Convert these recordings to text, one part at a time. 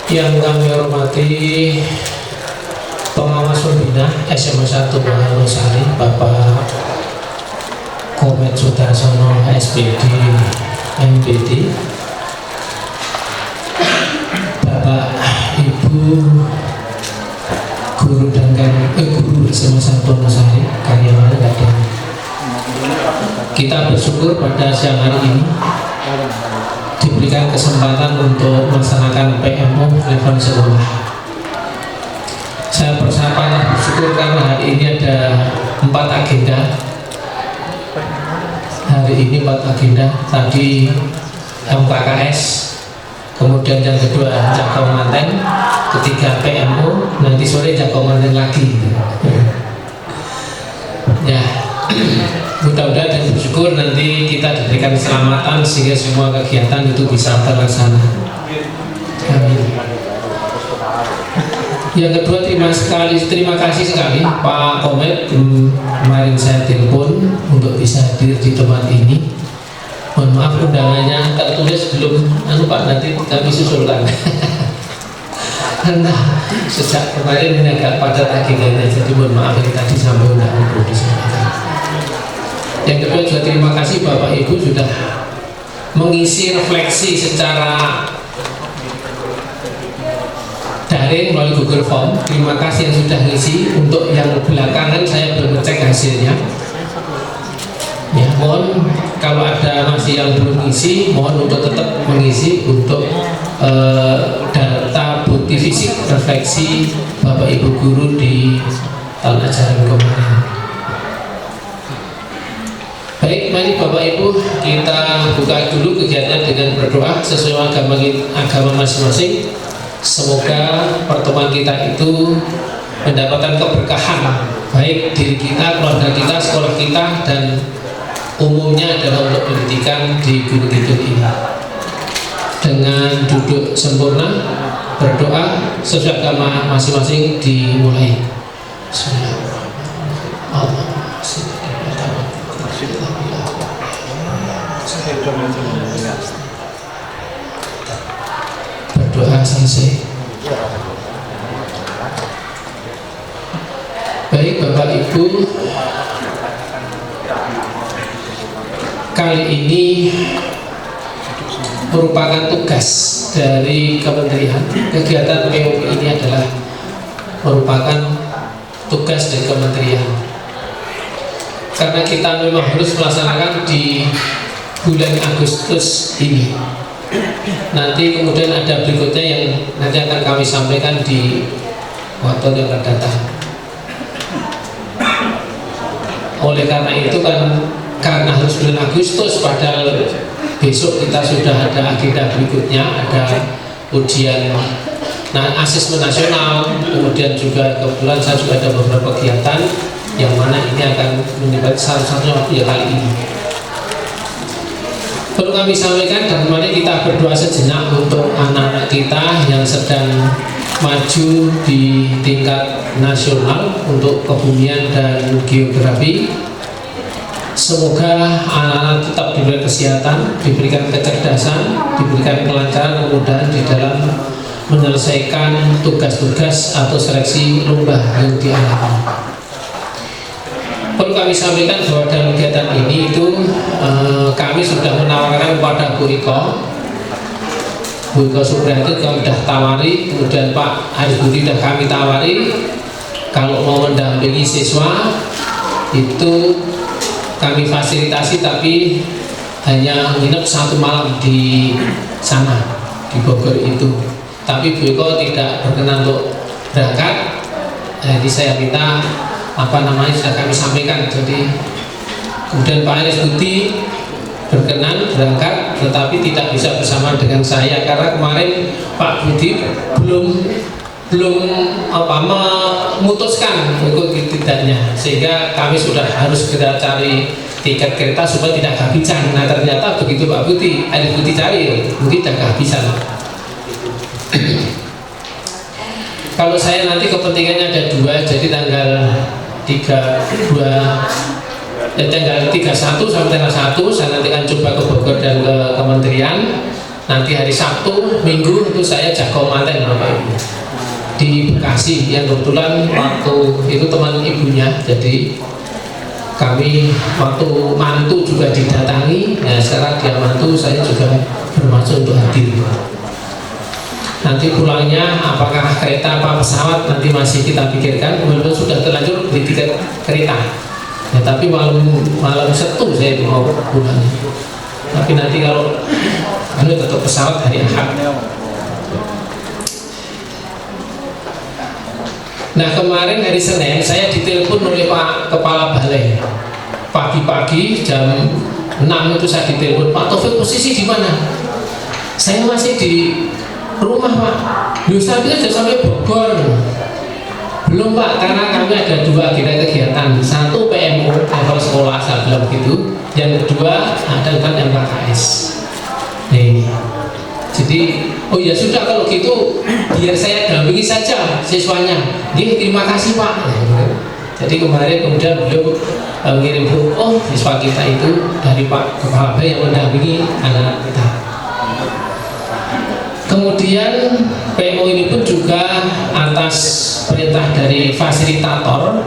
Yang kami hormati pengawas pembina SMA 1 Wonosari, Bapak Komet Sudarsono SPD MPD, Bapak Ibu guru guru SMA 1 Wonosari, karyawan dan kita bersyukur pada siang hari ini diberikan kesempatan untuk melaksanakan PMO level sekolah. Saya sangat bersyukur karena hari ini ada 4 agenda. Hari ini 4 agenda. Tadi MKKS, kemudian yang kedua jaga manten, ketiga PMO, nanti sore jaga manten lagi. Ya. Mudah-mudahan dan bersyukur nanti kita diberikan keselamatan sehingga semua kegiatan itu bisa terlaksana. Amin. Yang kedua, terima kasih sekali Pak Komet. Kemarin saya telepon untuk bisa hadir di tempat ini. Mohon maaf undangannya tertulis belum, Pak, nanti kami susulkan. Karena sejak kemarin ini agak padat agendanya, jadi mohon maaf ini tadi sampai undangan belum disampaikan. Yang kedua juga terima kasih Bapak Ibu sudah mengisi refleksi secara daring melalui Google Form. Terima kasih yang sudah mengisi. Untuk yang belakangan saya belum ngecek hasilnya. Ya, mohon kalau ada masih yang belum mengisi, mohon untuk tetap mengisi untuk data bukti fisik refleksi Bapak Ibu guru di tahun ajaran kemarin. Baik, mari Bapak Ibu kita buka dulu kegiatan dengan berdoa sesuai agama masing-masing. Semoga pertemuan kita itu mendapatkan keberkahan baik diri kita, keluarga kita, sekolah kita, dan umumnya adalah untuk pendidikan di Gunung Kidul ini. Dengan duduk sempurna berdoa sesuai agama masing-masing dimulai. Bismillahirrahmanirrahim. Berdoa selesai. Baik Bapak Ibu, kali ini merupakan tugas dari kementerian. Kegiatan POP ini adalah merupakan tugas dari kementerian, karena kita memang harus melaksanakan di bulan Agustus ini. Nanti kemudian ada berikutnya yang nanti akan kami sampaikan di waktu yang akan datang. Oleh karena itu karena harus bulan Agustus, padahal besok kita sudah ada agenda berikutnya, ada ujian asesmen nasional, kemudian juga kebetulan saya juga ada beberapa kegiatan yang mana ini akan melibatkan salah-satunya waktu kali ini. Perlu kami sampaikan, dan mari kita berdoa sejenak untuk anak-anak kita yang sedang maju di tingkat nasional untuk kebumian dan geografi. Semoga anak-anak tetap diberi kesehatan, diberikan kecerdasan, diberikan kelancaran, kemudahan di dalam menyelesaikan tugas-tugas atau seleksi lomba yang dialami. Perlu kami sampaikan bahwa dalam kegiatan ini itu kami sudah menawarkan kepada Bu Iko Supriyanti, kami sudah tawari, kemudian Pak Haris Budi sudah kami tawari kalau mau mendampingi siswa itu kami fasilitasi, tapi hanya nginep 1 malam di sana di Bogor itu. Tapi Bu Iko tidak berkenan untuk berangkat. Jadi saya minta sudah kami sampaikan. Jadi kemudian Pak Haris Budi berkenan berangkat, tetapi tidak bisa bersama dengan saya karena kemarin Pak Budi belum memutuskan untuk tidaknya, sehingga kami sudah harus segera cari tiket kereta supaya tidak kehabisan. Nah ternyata begitu Pak Budi, Haris Budi cari, mungkin tidak kehabisan. Kalau saya nanti kepentingannya ada 2, jadi tanggal 31 sampai tanggal 1 saya nanti akan coba ke Bogor dan ke kementerian. nanti hari Sabtu, Minggu itu saya jago manten Bapak Ibu di Bekasi, yang kebetulan waktu itu teman ibunya, jadi kami waktu mantu juga didatangi. Ya sekarang dia mantu, saya juga bermaksud untuk hadir. Nanti pulangnya apakah kereta apa pesawat nanti masih kita pikirkan. Kemudian sudah terlanjur di tiket kereta ya, tapi malam Sabtu saya mau pulangnya, tapi nanti kalau tetap pesawat hari Ahad. Nah kemarin hari Senin saya ditelepon oleh Pak Kepala Balai pagi-pagi jam 6 itu saya ditelepon, Pak Taufik posisi di mana? Saya masih di rumah Pak. Saya sudah sampai Bogor. Belum Pak, karena kami ada 2 agenda kegiatan. Satu PMO level sekolah, saya bilang begitu. Yang kedua ada MKKS. Nih. Jadi, oh ya sudah kalau gitu biar saya dampingi saja siswanya. Terima kasih Pak. Jadi kemarin kemudian beliau mengirim oh siswa kita itu dari Pak Kepala Balai yang mendampingi anak kita. Kemudian PMO ini pun juga atas perintah dari fasilitator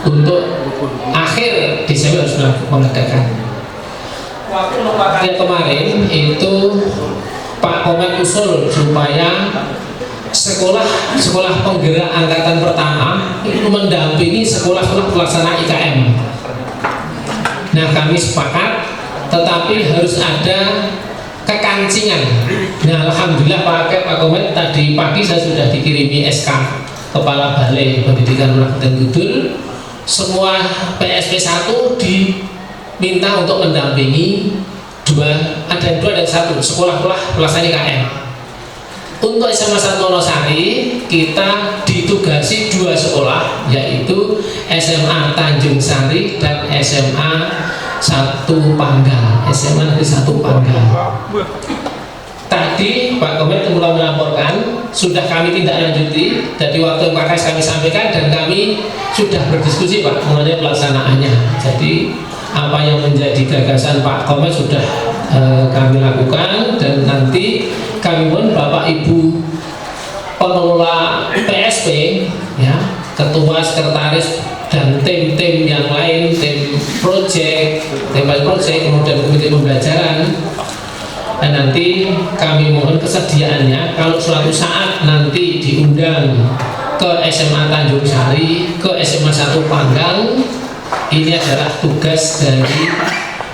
untuk akhir Desember sudah mengadakan. Waktu kemarin itu Pak Komet usul supaya sekolah penggerak angkatan pertama itu mendampingi sekolah-sekolah pelaksana IKM. Nah kami sepakat, tetapi harus ada kekancingan. Nah alhamdulillah Pak Komet tadi pagi saya sudah dikirimi SK Kepala Balai Pendidikan Menengah dan Kidul. Semua PSP 1 diminta untuk mendampingi ada 2 dan 1 sekolah-sekolah pelaksana IKM. Untuk SMA 1 Wonosari kita ditugasi 2 sekolah, yaitu SMA Tanjung Sari dan SMA 1 Panggal, SMA Negeri 1 Panggal. Tadi Pak Komet mulai melaporkan, sudah kami tindak lanjuti. Jadi waktu MKKS kami sampaikan dan kami sudah berdiskusi Pak mengenai pelaksanaannya. Jadi apa yang menjadi gagasan Pak Komet sudah kami lakukan, dan nanti kami pun Bapak Ibu pengelola PSP ya, ketua, sekretaris dan tim-tim yang lain, tim project, kemudian komite pembelajaran, dan nanti kami mohon kesediaannya kalau suatu saat nanti diundang ke SMA Tanjung Sari, ke SMA 1 Panggang. Ini adalah tugas dari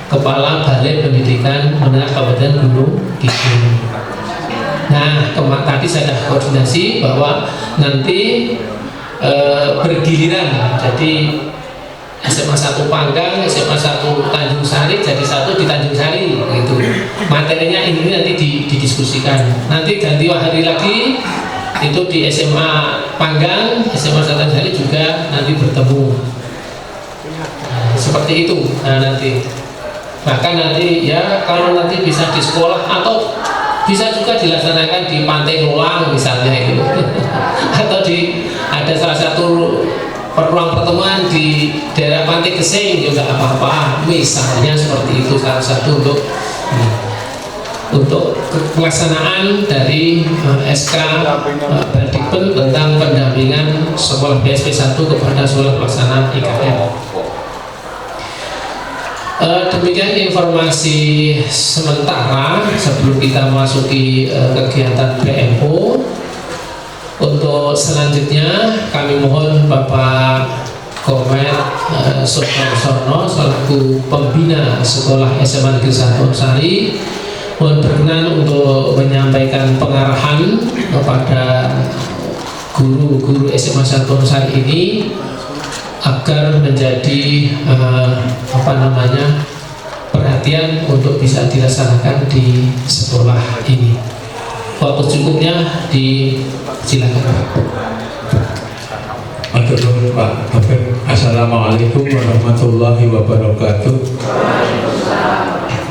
Kepala Balai Pendidikan Menengah Kabupaten Gunung Kidul. Nah, tadi saya sudah koordinasi bahwa nanti bergiliran. Jadi SMA 1 Panggang, SMA 1 Tanjung Sari, jadi 1 di Tanjung Sari gitu. Materinya ini nanti didiskusikan. Nanti ganti hari lagi itu di SMA Panggang, SMA 1 Tanjung Sari juga nanti bertemu. Seperti itu. Nah nanti bahkan nanti ya kalau nanti bisa di sekolah atau bisa juga dilaksanakan di Pantai Lolang misalnya itu atau ada salah satu ruang pertemuan di daerah Pantai Geseng juga apa-apa misalnya, seperti itu salah satu untuk pelaksanaan dari SK Berdikpen tentang pendampingan sekolah PSP 1 kepada sekolah pelaksanaan IKM. Demikian informasi sementara sebelum kita masuki kegiatan PMO. Untuk selanjutnya kami mohon Bapak Komet Sono selaku pembina sekolah SMA Negeri 1 Wonosari mohon berkenan untuk menyampaikan pengarahan kepada guru-guru SMA 1 Wonosari ini agar menjadi perhatian untuk bisa dilaksanakan di sekolah ini. Waktu cukupnya silakan. Pak Taufik. Assalamualaikum warahmatullahi wabarakatuh.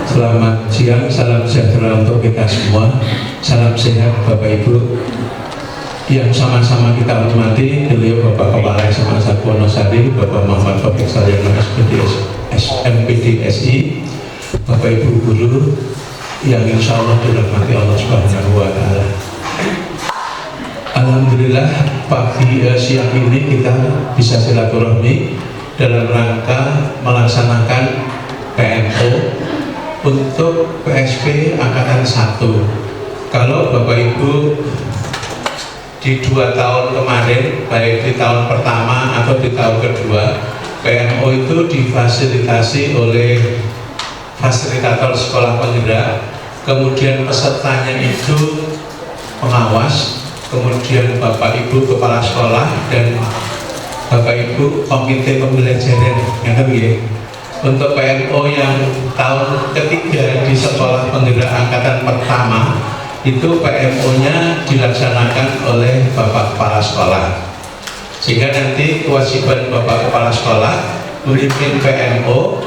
Selamat siang, salam sejahtera untuk kita semua. Salam sehat Bapak Ibu yang sama-sama kita hormati, beliau Bapak Kepala SMA 1 Wonosari, Bapak Muhammad Taufik Saryono SPDSI, Bapak Ibu guru, yang insya Allah dirahmati Allah Subhanahu wa Ta'ala. Alhamdulillah siang ini kita bisa silaturahmi dalam rangka melaksanakan PMO untuk PSP Angkatan 1. Kalau Bapak Ibu di 2 tahun kemarin, baik di tahun pertama atau di tahun kedua, PMO itu difasilitasi oleh fasilitator sekolah penggerak, kemudian pesertanya itu pengawas, kemudian Bapak Ibu kepala sekolah dan Bapak Ibu komite pembelajaran yang ketiga. Untuk PMO yang tahun ketiga di sekolah penggerak angkatan pertama itu PMO-nya dilaksanakan oleh Bapak kepala sekolah, sehingga nanti kewajiban Bapak kepala sekolah memimpin PMO.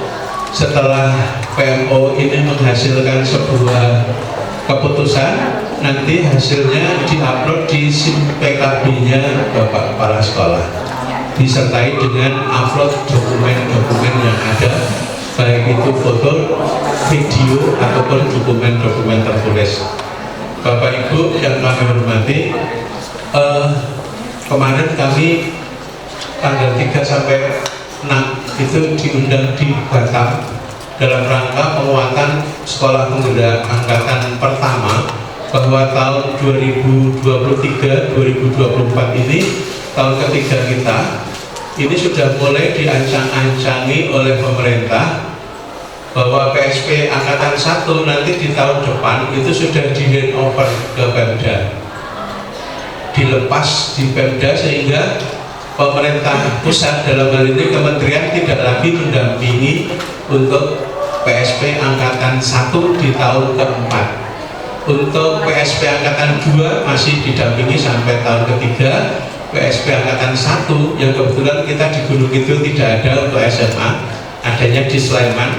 Setelah PMO ini menghasilkan sebuah keputusan, nanti hasilnya diupload di SIM PKB-nya Bapak kepala sekolah, disertai dengan upload dokumen-dokumen yang ada, baik itu foto, video, ataupun dokumen-dokumen tertulis. Bapak Ibu yang kami hormati, kemarin kami tanggal 3 sampai 6 itu diundang di Batam dalam rangka penguatan sekolah penggerak angkatan pertama, bahwa tahun 2023-2024 ini tahun ketiga kita ini sudah mulai diancang-ancangi oleh pemerintah bahwa PSP Angkatan 1 nanti di tahun depan itu sudah di handover ke Pemda, dilepas di Pemda, sehingga pemerintah pusat dalam hal ini kementerian tidak lagi mendampingi untuk PSP Angkatan 1 di tahun keempat. Untuk PSP Angkatan 2 masih didampingi sampai tahun ketiga. PSP Angkatan 1 yang kebetulan kita di Gunung Kidul tidak ada untuk SMA, adanya di Sleman,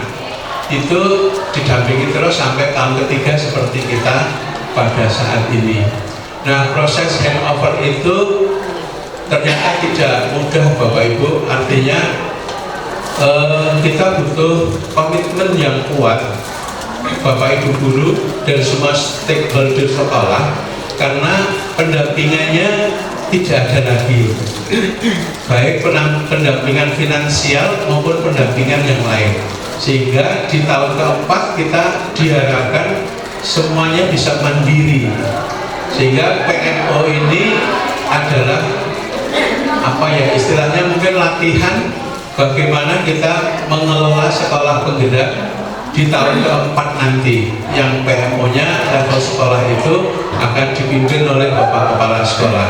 itu didampingi terus sampai tahun ketiga seperti kita pada saat ini. Nah, proses handover itu ternyata tidak mudah Bapak Ibu, artinya kita butuh komitmen yang kuat Bapak Ibu guru dan semua stakeholder sekolah, karena pendampingannya tidak ada lagi, baik pendampingan finansial maupun pendampingan yang lain, sehingga di tahun keempat kita diharapkan semuanya bisa mandiri, sehingga PMO ini adalah apa ya istilahnya, mungkin latihan bagaimana kita mengelola sekolah penggerak di tahun keempat nanti, yang PMO-nya level sekolah itu akan dipimpin oleh Bapak Kepala Sekolah.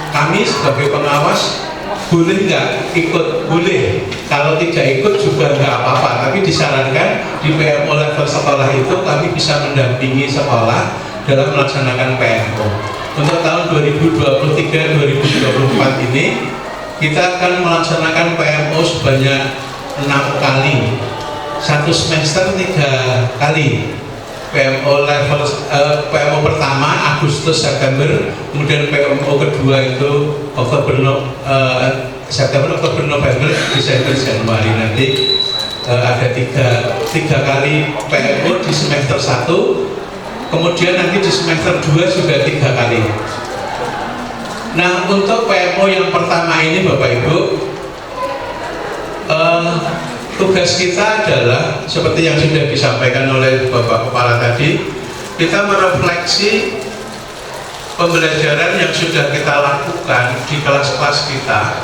Kami sebagai pengawas boleh nggak ikut? Boleh. Kalau tidak ikut juga nggak apa-apa, tapi disarankan di PMO level sekolah itu kami bisa mendampingi sekolah dalam melaksanakan PMO. Untuk tahun 2023-2024 ini kita akan melaksanakan PMO sebanyak 6 kali, satu semester 3 kali. PMO level PMO pertama Agustus September, kemudian PMO kedua itu September, Oktober, November, Desember, Januari. Nanti ada tiga kali PMO di semester 1, kemudian nanti di semester 2 juga 3 kali. Nah, untuk PMO yang pertama ini Bapak Ibu, tugas kita adalah seperti yang sudah disampaikan oleh Bapak Kepala tadi, kita merefleksi pembelajaran yang sudah kita lakukan di kelas-kelas kita.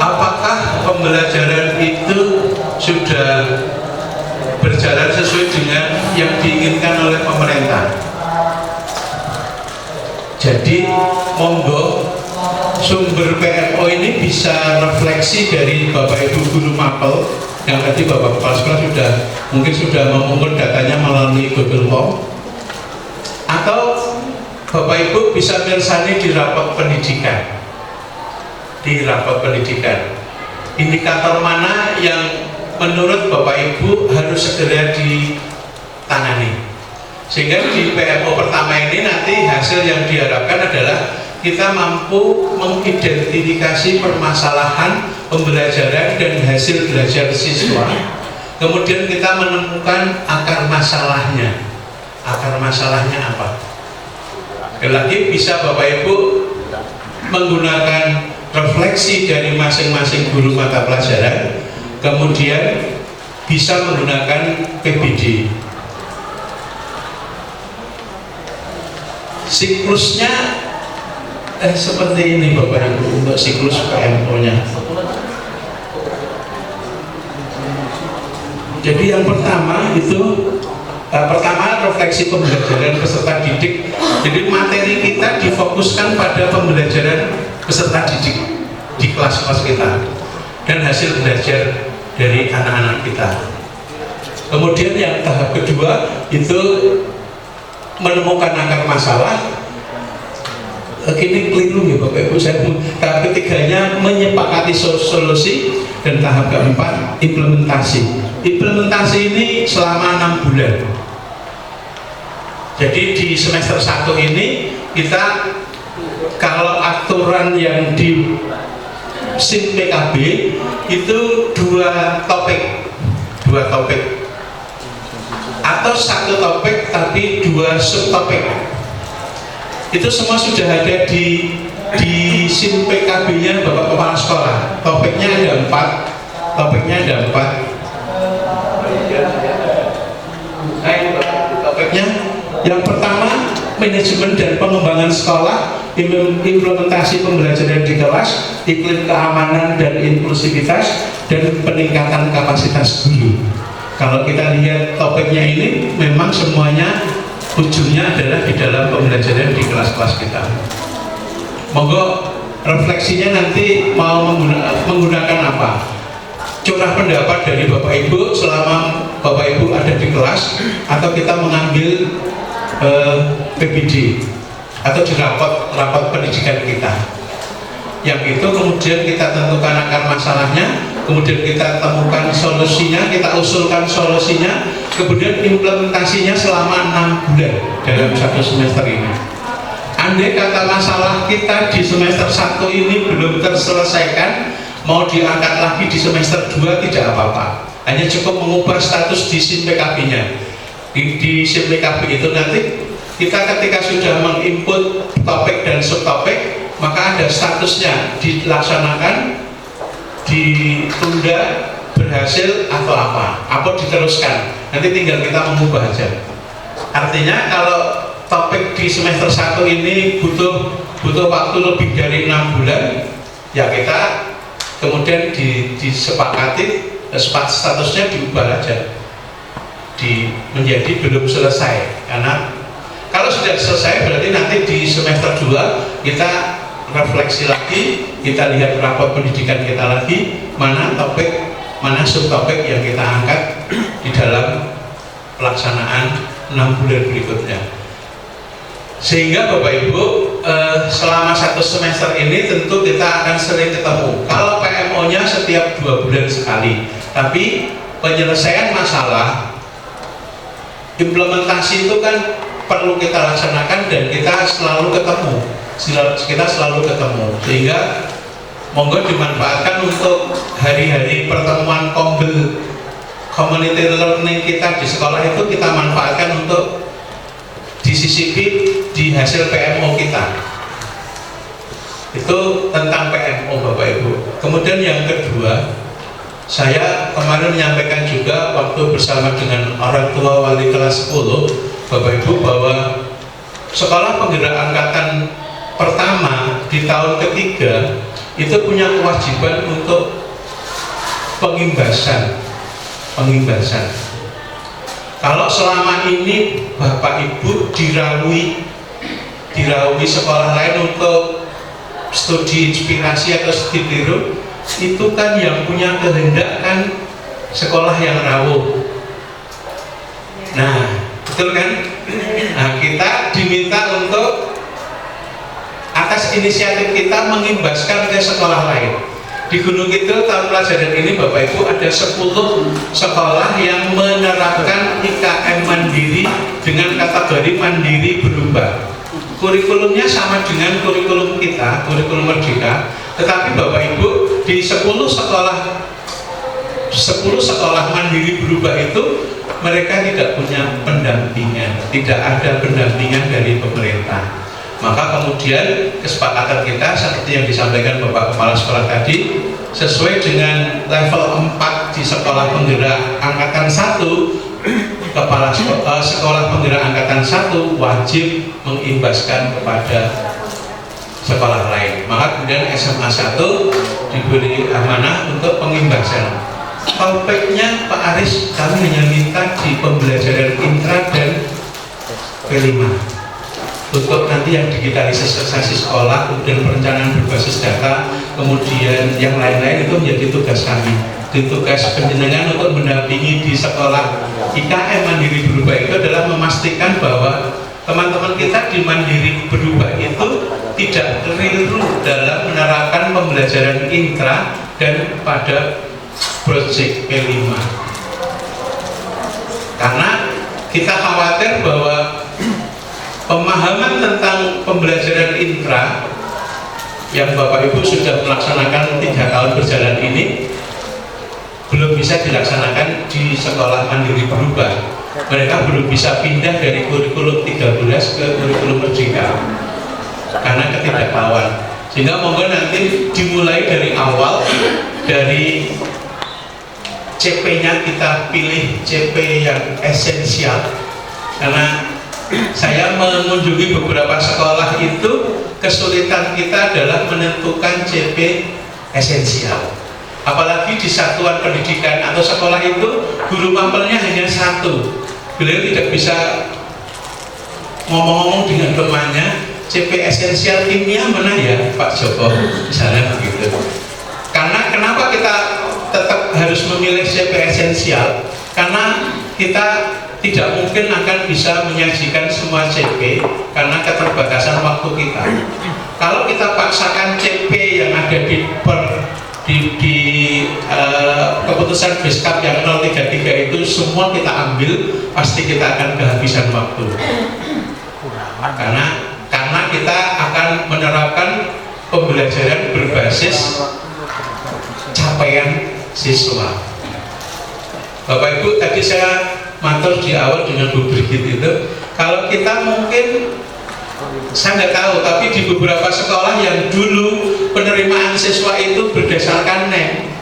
Apakah pembelajaran itu sudah berjalan sesuai dengan yang diinginkan oleh pemerintah? Jadi monggo sumber PMO ini bisa refleksi dari Bapak Ibu guru mapel yang tadi Bapak Kepala Sekolah sudah mengumpul datanya melalui Google Form, atau Bapak Ibu bisa mirsani di rapat pendidikan. Indikator mana yang menurut Bapak Ibu harus segera ditangani, sehingga di PMO pertama ini nanti hasil yang diharapkan adalah kita mampu mengidentifikasi permasalahan pembelajaran dan hasil belajar siswa, Kemudian kita menemukan akar masalahnya. Akar masalahnya apa? Lagi bisa Bapak Ibu menggunakan refleksi dari masing-masing guru mata pelajaran, kemudian bisa menggunakan PBD. Siklusnya seperti ini Bapak Ibu untuk siklus PMO-nya. Jadi yang pertama itu refleksi pembelajaran peserta didik. Jadi materi kita difokuskan pada pembelajaran peserta didik di kelas-kelas kita dan hasil belajar dari anak-anak kita. Kemudian yang tahap kedua itu menemukan akar masalah. Ini keliru ya Bapak Ibu, tahap ketiganya menyepakati solusi, dan tahap keempat implementasi. Implementasi ini selama 6 bulan. Jadi di semester 1 ini kita, kalau aturan yang di SIM PKB itu dua topik atau satu topik tapi 2 subtopik. Itu semua sudah ada di SIM PKB-nya Bapak Kepala Sekolah. Topiknya ada 4. Topiknya yang pertama manajemen dan pengembangan sekolah, implementasi pembelajaran di kelas, iklim keamanan dan inklusivitas, dan peningkatan kapasitas guru. Kalau kita lihat topiknya ini memang semuanya ujungnya adalah di dalam pembelajaran di kelas-kelas kita. Monggo refleksinya nanti mau menggunakan apa? Curah pendapat dari Bapak Ibu selama Bapak Ibu ada di kelas, atau kita mengambil PBD atau di rapat pendidikan kita. Yang itu kemudian kita tentukan akar masalahnya, kemudian kita temukan solusinya, kita usulkan solusinya, kemudian implementasinya selama 6 bulan dalam 1 semester ini. Andai kata masalah kita di semester 1 ini belum terselesaikan, mau diangkat lagi di semester 2 tidak apa-apa, hanya cukup mengubah status di SIM PKB-nya. Di SIM PKB itu nanti kita ketika sudah menginput topik dan subtopik, maka ada statusnya dilaksanakan, ditunda, berhasil, atau apa diteruskan. Nanti tinggal kita mengubah aja. Artinya kalau topik di semester 1 ini butuh waktu lebih dari 6 bulan, ya kita kemudian disepakati statusnya diubah aja menjadi belum selesai. Karena kalau sudah selesai berarti nanti di semester 2 kita refleksi lagi, kita lihat rapor pendidikan kita lagi, mana topik, mana subtopik yang kita angkat di dalam pelaksanaan 6 bulan berikutnya. Sehingga Bapak Ibu selama 1 semester ini tentu kita akan sering ketemu. Kalau PMO-nya setiap 2 bulan sekali, tapi penyelesaian masalah, implementasi itu kan perlu kita laksanakan dan kita selalu ketemu. Sehingga monggo dimanfaatkan untuk hari-hari pertemuan kombel community learning kita di sekolah, itu kita manfaatkan untuk disisipi di hasil PMO kita. Itu tentang PMO Bapak Ibu. Kemudian yang kedua, saya kemarin menyampaikan juga waktu bersama dengan orang tua wali kelas 10 Bapak Ibu, bahwa sekolah penggerak angkatan pertama di tahun ketiga itu punya kewajiban untuk pengimbasan. Kalau selama ini Bapak Ibu dirawi sekolah lain untuk studi inspirasi atau studi tiru, itu kan yang punya kehendak kan sekolah yang rawuh. Nah, betul kan? Nah, kita diminta untuk atas inisiatif kita mengimbaskan ke sekolah lain. Di Gunung Kidul tahun pelajaran ini Bapak Ibu ada 10 sekolah yang menerapkan IKM mandiri dengan kategori mandiri berubah. Kurikulumnya sama dengan kurikulum kita, kurikulum Merdeka, tetapi Bapak Ibu di 10 sekolah 10 sekolah mandiri berubah itu mereka tidak punya pendampingan, tidak ada pendampingan dari pemerintah. Maka kemudian kesepakatan kita seperti yang disampaikan Bapak Kepala Sekolah tadi, sesuai dengan level 4 di sekolah penggerak angkatan 1, sekolah penggerak angkatan 1 wajib mengimbaskan kepada sekolah lain. Maka kemudian SMA 1 diberi amanah untuk pengimbasan. Topiknya Pak Aris, kami hanya minta di pembelajaran intra dan P5 untuk nanti yang digitalisasi sekolah, kemudian perencanaan berbasis data, kemudian yang lain-lain itu menjadi tugas kami. Di tugas penjenengan untuk mendampingi di sekolah IKM Mandiri Berubah itu adalah memastikan bahwa teman-teman kita di Mandiri Berubah itu tidak keliru dalam menerapkan pembelajaran intra dan pada proyek P5, karena kita khawatir bahwa pemahaman tentang pembelajaran intra yang Bapak Ibu sudah melaksanakan 3 tahun berjalan ini belum bisa dilaksanakan di sekolah Mandiri Berubah. Mereka belum bisa pindah dari kurikulum 13 ke kurikulum Merdeka karena ketidaktahuan. Sehingga monggo nanti dimulai dari awal, dari CP-nya kita pilih CP yang esensial, karena saya mengunjungi beberapa sekolah itu kesulitan kita adalah menentukan CP esensial. Apalagi di satuan pendidikan atau sekolah itu guru mapelnya hanya 1. Beliau tidak bisa ngomong-ngomong dengan temannya, CP esensial kimia mana ya Pak Joko, misalnya begitu. Karena kenapa kita tetap harus memilih CP esensial? Karena kita tidak mungkin akan bisa menyajikan semua CP karena keterbatasan waktu kita. Kalau kita paksakan CP yang ada di keputusan Beskap yang 033 itu semua kita ambil, pasti kita akan kehabisan waktu. Karena kita akan menerapkan pembelajaran berbasis capaian siswa. Bapak Ibu, tadi saya matur di awal dengan Bu Brigit itu, kalau kita mungkin, saya nggak tahu, tapi di beberapa sekolah yang dulu penerimaan siswa itu berdasarkan NEM,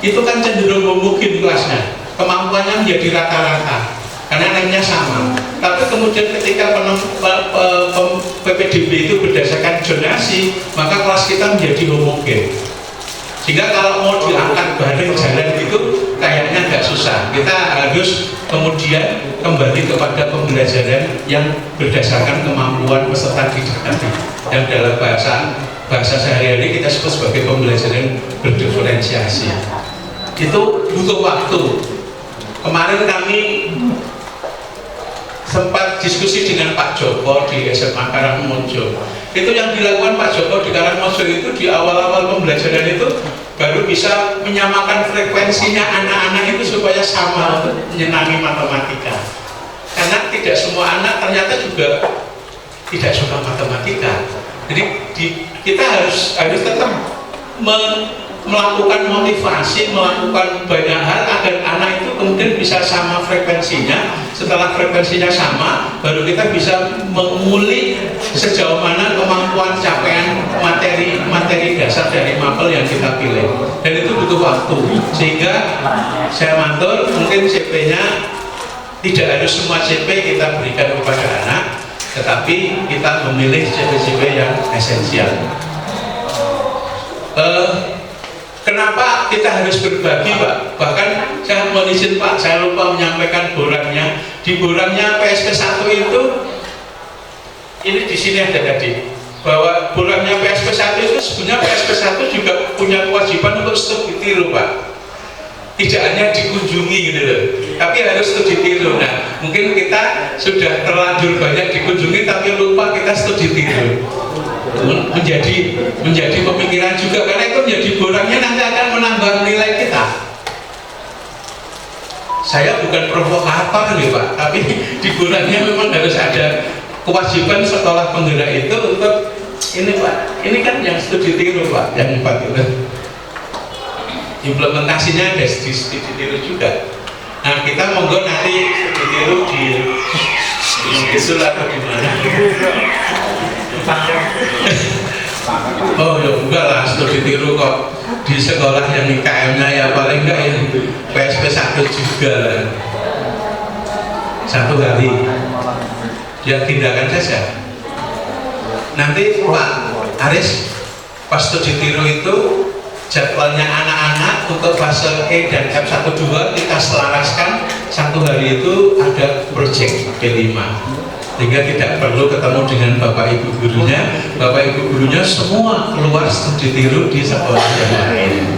itu kan cenderung homogen kelasnya, kemampuannya menjadi rata-rata karena NEM-nya sama. Tapi kemudian ketika PPDB itu berdasarkan zonasi, maka kelas kita menjadi homogen. Sehingga kalau mau diangkat bareng jalan itu kayaknya agak susah. Kita harus kemudian kembali kepada pembelajaran yang berdasarkan kemampuan peserta didik tadi, yang dalam bahasa sehari-hari kita sebut sebagai pembelajaran berdiferensiasi. Itu butuh waktu. Kemarin kami sempat diskusi dengan Pak Joko di SMA Karangmojo. Itu yang dilakukan Pak Joko di Karangmojo itu di awal-awal pembelajaran itu baru bisa menyamakan frekuensinya anak-anak itu supaya sama untuk menyenangi matematika. Karena tidak semua anak ternyata juga tidak suka matematika. Jadi kita harus tetap melakukan motivasi, melakukan banyak hal agar anak itu kemudian bisa sama frekuensinya. Setelah frekuensinya sama, baru kita bisa mengulik sejauh mana kemampuan capaian materi dasar dari mapel yang kita pilih. Dan itu butuh waktu. Sehingga saya matur, mungkin CP-nya tidak harus semua CP kita berikan kepada anak, tetapi kita memilih CP-CP yang esensial. Kenapa kita harus berbagi, Pak? Bahkan saya mohon izin Pak, saya lupa menyampaikan borangnya. Di borangnya PSP 1 itu, ini di sini ada tadi, bahwa borangnya PSP 1 itu sebenarnya PSP 1 juga punya kewajiban untuk studi tiru, Pak. Tidak hanya dikunjungi gitu loh, tapi harus studi tiru. Nah, mungkin kita sudah terlanjur banyak dikunjungi, tapi lupa kita studi tiru. menjadi pemikiran juga, karena itu menjadi borangnya nanti akan menambah nilai kita. Saya bukan provokator nih Pak, tapi di borangnya memang harus ada kewajiban sekolah penggerak itu untuk ini Pak. Ini kan yang studi tiru Pak, yang 4 itu. implementasinya ada studi tiru juga. Nah kita monggo nanti studi tiru di Isul atau di mana? Oh ya enggak lah, studi tiru kok di sekolah yang IKM-nya ya paling enggak ya PSP 1 juga lah, 1 hari ya tindakan saja. Nanti Pak Aris pas studi tiru itu jadwalnya anak-anak untuk fase E dan F12 kita selaraskan 1 hari itu ada project B5 sehingga tidak perlu ketemu dengan Bapak Ibu gurunya. Bapak Ibu gurunya semua keluar studi tiru di sekolah yang lain.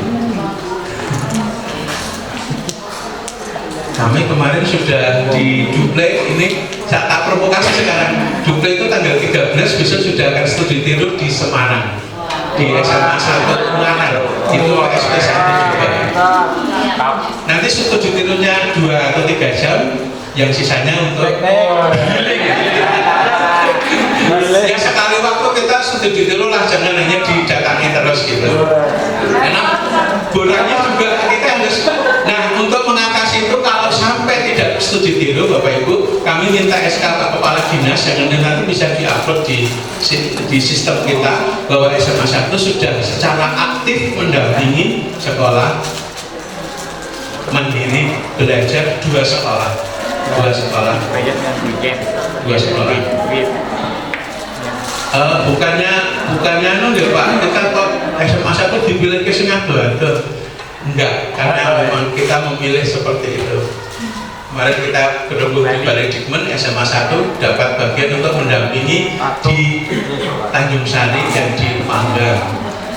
Kami kemarin sudah di Duple, ini saya tak provokasi sekarang. Duple itu tanggal 13 besok sudah akan studi tiru di Semarang, di SMA 1 Ungaran, itu PSP 1 juga. Nanti studi tirunya 2 atau 3 jam, yang sisanya untuk ya sekali waktu kita studi tiru lah, jangan hanya didatangi terus gitu. Karena boranya juga kita harus. Nah untuk mengatasi itu kalau sampai tidak studi tiru Bapak Ibu, kami minta SK Pak Kepala Dinas yang nanti bisa diupload di sistem kita bahwa SMA 1 sudah secara aktif mendampingi sekolah mandiri belajar 2 sekolah. Bukannya nunggu Pak, kita kok SMA 1 dipilih ke Singapura. Enggak, karena memang kita memilih seperti itu. Kemarin kita berembuk di Balai Dikmen SMA 1 dapat bagian untuk mendampingi di Tanjung Sari dan di Panggang.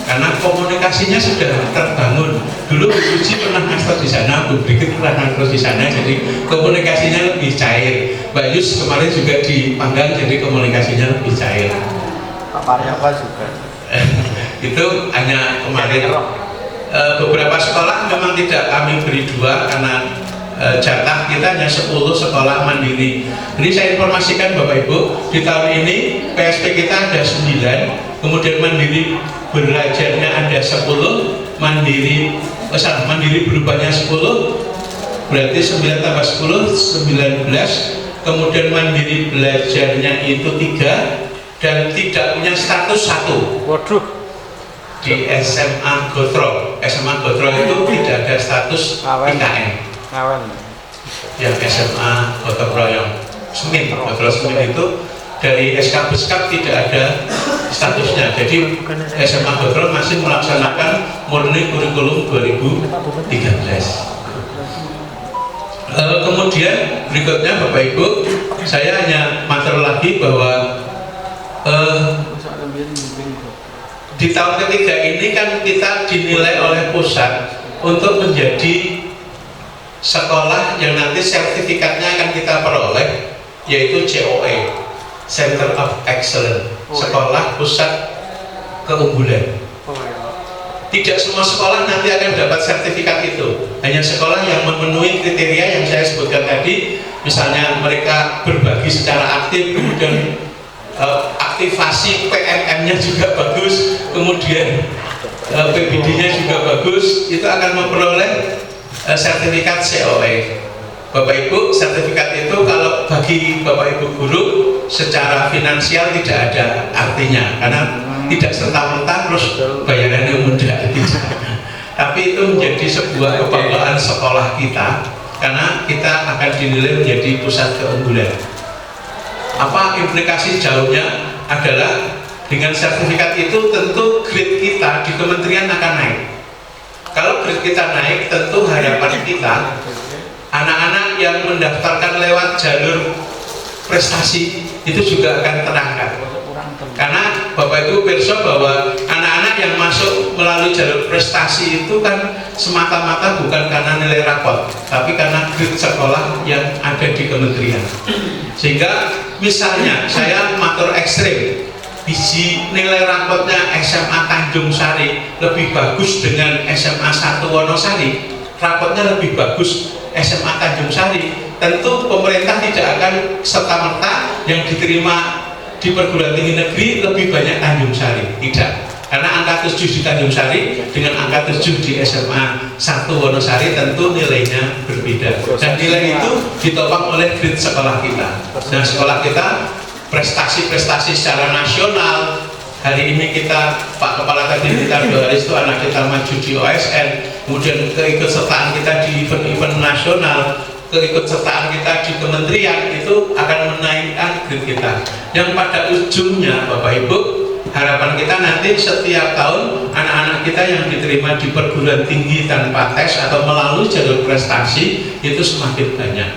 Karena komunikasinya sudah terbangun. Dulu Bu Suci pernah ngajar di sana, Bu Brigit pernah ngajar di sana, jadi komunikasinya lebih cair. Mbak Yus kemarin juga di Panggang, jadi komunikasinya lebih cair. Pak Paryawa juga. Itu hanya kemarin. Beberapa sekolah memang tidak kami beri 2 karena jatah kita hanya 10 sekolah mandiri. Ini saya informasikan Bapak Ibu, di tahun ini PSP kita ada 9, kemudian mandiri belajarnya ada 10, mandiri berubahnya 10, berarti 9 tambah 10, 19, kemudian mandiri belajarnya itu 3 dan tidak punya status 1. Waduh. Di SMA Gotro itu tidak ada status IKM. Yang SMA Gotro Royong Semin, Gotro Semin itu dari SK Beskap tidak ada statusnya. Jadi SMA Gotro masih melaksanakan murni kurikulum 2013. Kemudian berikutnya Bapak Ibu, saya hanya matur lagi bahwa di tahun ketiga ini kan kita dinilai oleh pusat untuk menjadi sekolah yang nanti sertifikatnya akan kita peroleh, yaitu COE, Center of Excellence, sekolah pusat keunggulan. Tidak semua sekolah nanti akan dapat sertifikat itu, hanya sekolah yang memenuhi kriteria yang saya sebutkan tadi, misalnya mereka berbagi secara aktif, kemudian aktivasi PMM-nya juga bagus, kemudian PBD-nya juga bagus, itu akan memperoleh sertifikat COE. Bapak Ibu, sertifikat itu kalau bagi Bapak Ibu guru secara finansial tidak ada artinya, karena tidak serta-merta terus bayarannya mudah, tidak. Tapi itu menjadi sebuah kebanggaan sekolah kita, karena kita akan dinilai menjadi pusat keunggulan. Apa implikasi jauhnya adalah dengan sertifikat itu tentu grade kita di kementerian akan naik. Kalau grade kita naik, tentu harapan kita anak-anak yang mendaftarkan lewat jalur prestasi itu juga akan terangkat. Karena Bapak Ibu pirsa bahwa anak-anak yang masuk melalui jalur prestasi itu kan semata-mata bukan karena nilai rapot, tapi karena grade sekolah yang ada di kementerian. Sehingga misalnya saya matur ekstrim, biji nilai rapotnya SMA Tanjung Sari lebih bagus dengan SMA 1 Wonosari, rapotnya lebih bagus SMA Tanjung Sari, tentu pemerintah tidak akan serta-merta yang diterima di perguruan tinggi negeri lebih banyak Tanjung Sari, tidak. Karena angka 7 di Tanjung Sari dengan angka 7 di SMA 1 Wonosari tentu nilainya berbeda. Dan nilai itu ditopang oleh grade sekolah kita. Nah, sekolah kita prestasi-prestasi secara nasional. Hari ini kita, Pak Kepala tadi kita 2 hari itu anak kita maju di OSN, kemudian keikutsertaan kita di event-event nasional, keikutsertaan kita di kementerian itu akan menaikkan grade kita. Yang pada ujungnya Bapak Ibu, harapan kita nanti setiap tahun anak-anak kita yang diterima di perguruan tinggi tanpa tes atau melalui jalur prestasi itu semakin banyak.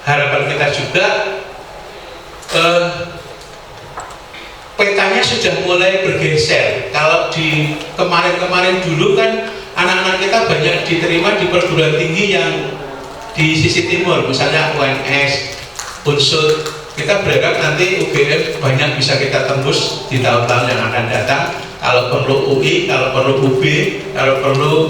Harapan kita juga petanya sudah mulai bergeser. Kalau di kemarin-kemarin dulu kan anak-anak kita banyak diterima di perguruan tinggi yang di sisi timur, misalnya UNS, Unsur. Kita berharap nanti UGM banyak bisa kita tembus di tahun-tahun yang akan datang. Kalau perlu UI, kalau perlu UB, kalau perlu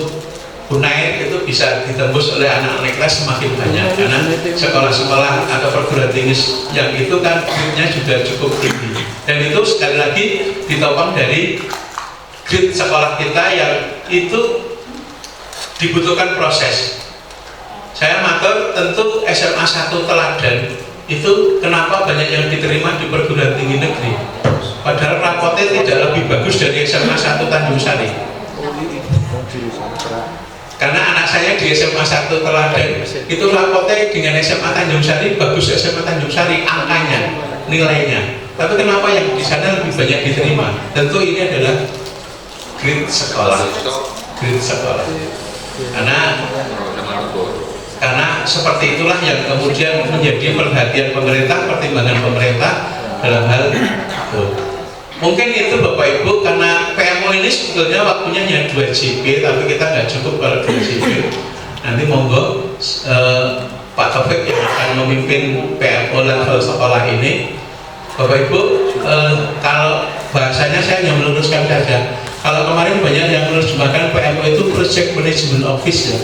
UNAIR itu bisa ditembus oleh anak-anak kita semakin banyak. Karena sekolah-sekolah atau perguruan tinggi yang itu kan grade-nya juga cukup tinggi. Dan itu sekali lagi ditopang dari grade sekolah kita yang itu dibutuhkan proses. Saya matur tentu SMA 1 Teladan itu kenapa banyak yang diterima di perguruan tinggi negeri, padahal rapotnya tidak lebih bagus dari SMA 1 Tanjung Sari. Karena anak saya di SMA 1 Teladan itu rapotnya dengan SMA Tanjung Sari bagus, SMA Tanjung Sari angkanya, nilainya. Tapi kenapa yang di sana lebih banyak diterima? Tentu ini adalah grade sekolah, grade sekolah. Karena seperti itulah yang kemudian menjadi perhatian pemerintah, pertimbangan pemerintah dalam hal itu. Mungkin itu Bapak Ibu, karena PMO ini sebetulnya waktunya hanya 2 JP, tapi kita nggak cukup kalau 2 JP. Nanti monggo Pak Taufik yang akan memimpin PMO level sekolah ini. Bapak Ibu, kalau bahasanya saya hanya meluruskan saja. Kalau kemarin banyak yang menerjemahkan PMO itu Project Management Office ya.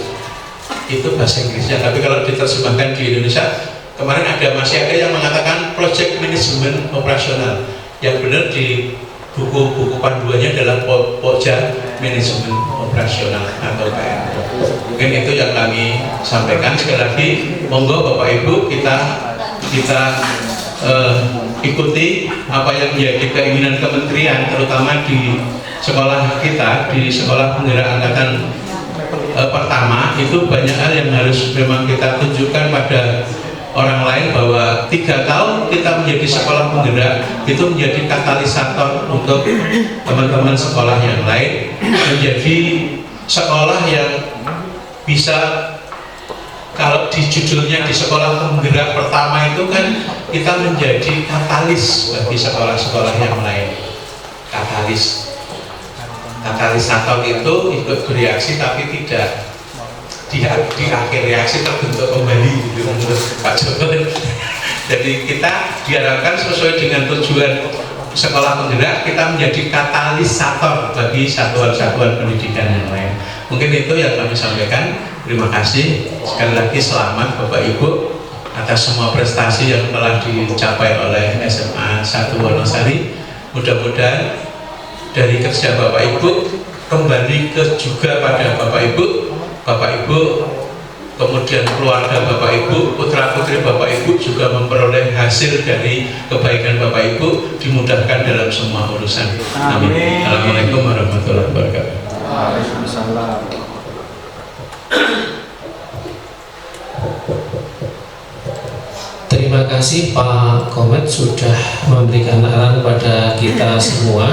Itu bahasa Inggrisnya, tapi kalau diterjemahkan di Indonesia kemarin masih ada yang mengatakan Project Management Operasional. Yang benar di buku panduannya adalah Poja Manajemen Operasional atau PMO. Mungkin itu yang kami sampaikan. Sekali lagi monggo Bapak Ibu kita ikuti apa yang menjadi keinginan kementerian, terutama di sekolah kita, di Sekolah Penggerak Angkatan pertama. Itu banyak hal yang harus memang kita tunjukkan pada orang lain bahwa 3 tahun kita menjadi sekolah penggerak itu menjadi katalisator untuk teman-teman sekolah yang lain menjadi sekolah yang bisa, kalau di judulnya di sekolah penggerak pertama itu kan kita menjadi katalis bagi sekolah-sekolah yang lain. Katalisator itu ikut bereaksi tapi tidak di akhir reaksi terbentuk kembali gitu menurut Pak Jokowi. Jadi kita diharapkan sesuai dengan tujuan sekolah penggerak, kita menjadi katalisator bagi satuan-satuan pendidikan yang lain. Mungkin itu yang kami sampaikan. Terima kasih sekali lagi, selamat Bapak Ibu atas semua prestasi yang telah dicapai oleh SMA 1 Wonosari. Mudah-mudahan dari kerja Bapak Ibu kembali juga pada Bapak Ibu, kemudian keluarga Bapak Ibu, putra-putri Bapak Ibu juga memperoleh hasil dari kebaikan Bapak Ibu, dimudahkan dalam semua urusan. Amin. Assalamualaikum warahmatullahi wabarakatuh. Waalaikumsalam. Terima kasih Pak Komet sudah memberikan arahan kepada kita semua.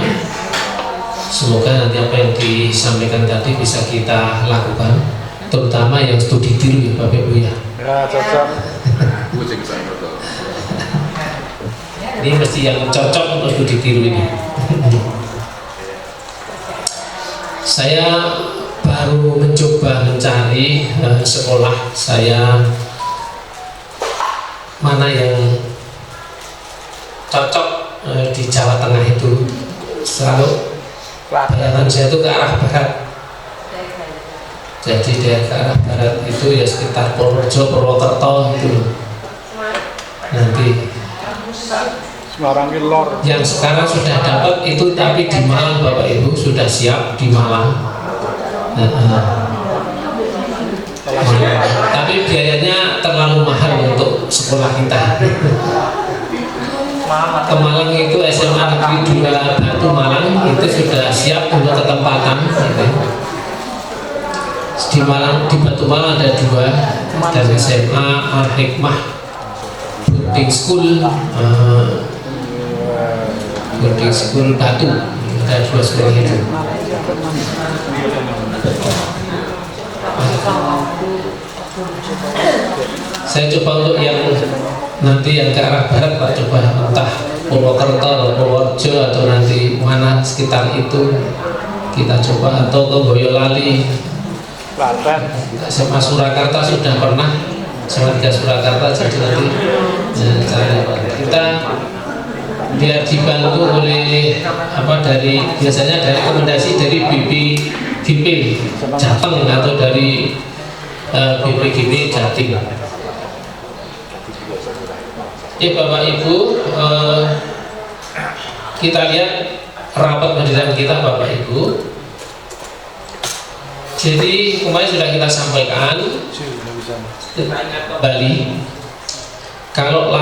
Semoga nanti apa yang disampaikan tadi bisa kita lakukan, terutama yang studi tiru ya Bapak Ibu ya. Ya, cocok. Ini mesti yang cocok untuk studi tiru ini. Saya baru mencoba mencari sekolah saya mana yang cocok di Jawa Tengah itu. Selalu bayangan saya itu ke arah barat. Jadi dia ke arah barat itu ya sekitar Purworejo, Purwokerto itu nanti Ngarangi lor. Yang sekarang sudah dapat itu tapi di Malang Bapak Ibu sudah siap di Malang. Tapi biayanya terlalu mahal untuk sekolah kita. Ke Malang itu SMA Negeri 2 Batu Malang itu sudah siap untuk ketempatan gitu. Di Malang, di Batu Malang ada 2 dan SMA Al-Hikmah Boarding School Boarding School Batu, ada 2 sekolah itu. Saya coba untuk yang nanti yang ke arah barat Pak, coba entah Purwokerto, Purworejo atau nanti mana sekitar itu kita coba, atau ke Boyolali, SMA Surakarta sudah pernah, SMA 3 Surakarta, jadi nanti kita biar dibantu oleh dari biasanya dari rekomendasi dari BPGP Jateng atau dari BPGP Jatim. Ya Bapak Ibu, kita lihat rapat pendidikan kita Bapak Ibu. Jadi kemarin sudah kita sampaikan Bali, kalau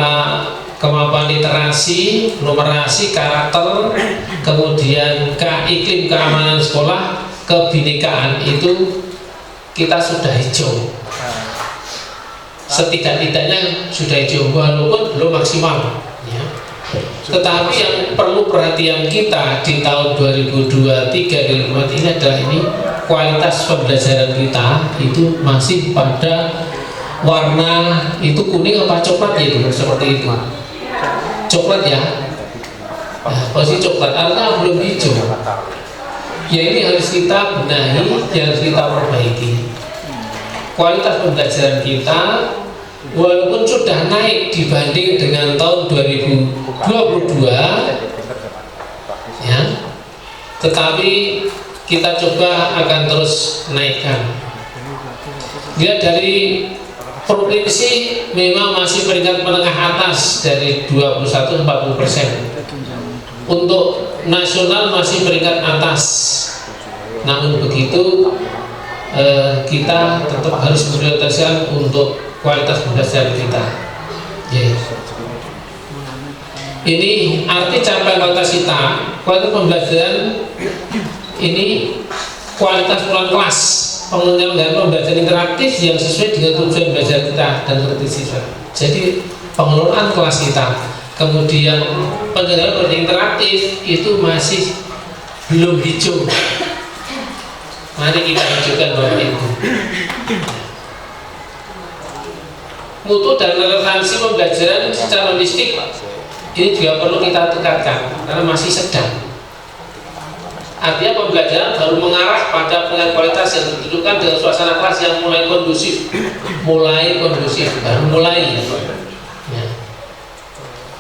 kemampuan literasi, numerasi, karakter, kemudian iklim keamanan sekolah, kebinekaan itu kita sudah hijau. Setidak-tidaknya sudah hijau, walaupun belum maksimal ya. Tetapi yang perlu perhatian kita di tahun 2023 ini adalah kualitas pembelajaran kita itu masih pada warna itu kuning apa coklat ya, itu seperti itu, coklat ya. Nah, posisi coklat artinya belum hijau ya. Ini harus kita benahi, harus kita perbaiki. Kualitas pembelajaran kita walaupun sudah naik dibanding dengan tahun 2022 ya, tetapi kita coba akan terus naikkan. Dia dari provinsi memang masih peringkat menengah atas dari 21-40%. Untuk nasional masih peringkat atas. Namun begitu kita tetap harus memprioritaskan untuk kualitas pembelajaran kita. Ini arti capaian kualitas kita. Kualitas pembelajaran ini kualitas ruang kelas, pengelolaan pembelajaran interaktif yang sesuai dengan tujuan belajar kita dan kritis siswa. Jadi pengelolaan kelas kita, kemudian penyelenggaraan pembelajaran interaktif itu masih belum hijau. Mari kita hijaukan Bapak Ibu. Mutu dan relevansi pembelajaran secara holistik ini juga perlu kita tingkatkan karena masih sedang. Artinya pembelajaran baru mengarah pada penilaian kualitas yang ditunjukkan dengan suasana kelas yang mulai kondusif, baru mulai. Ya.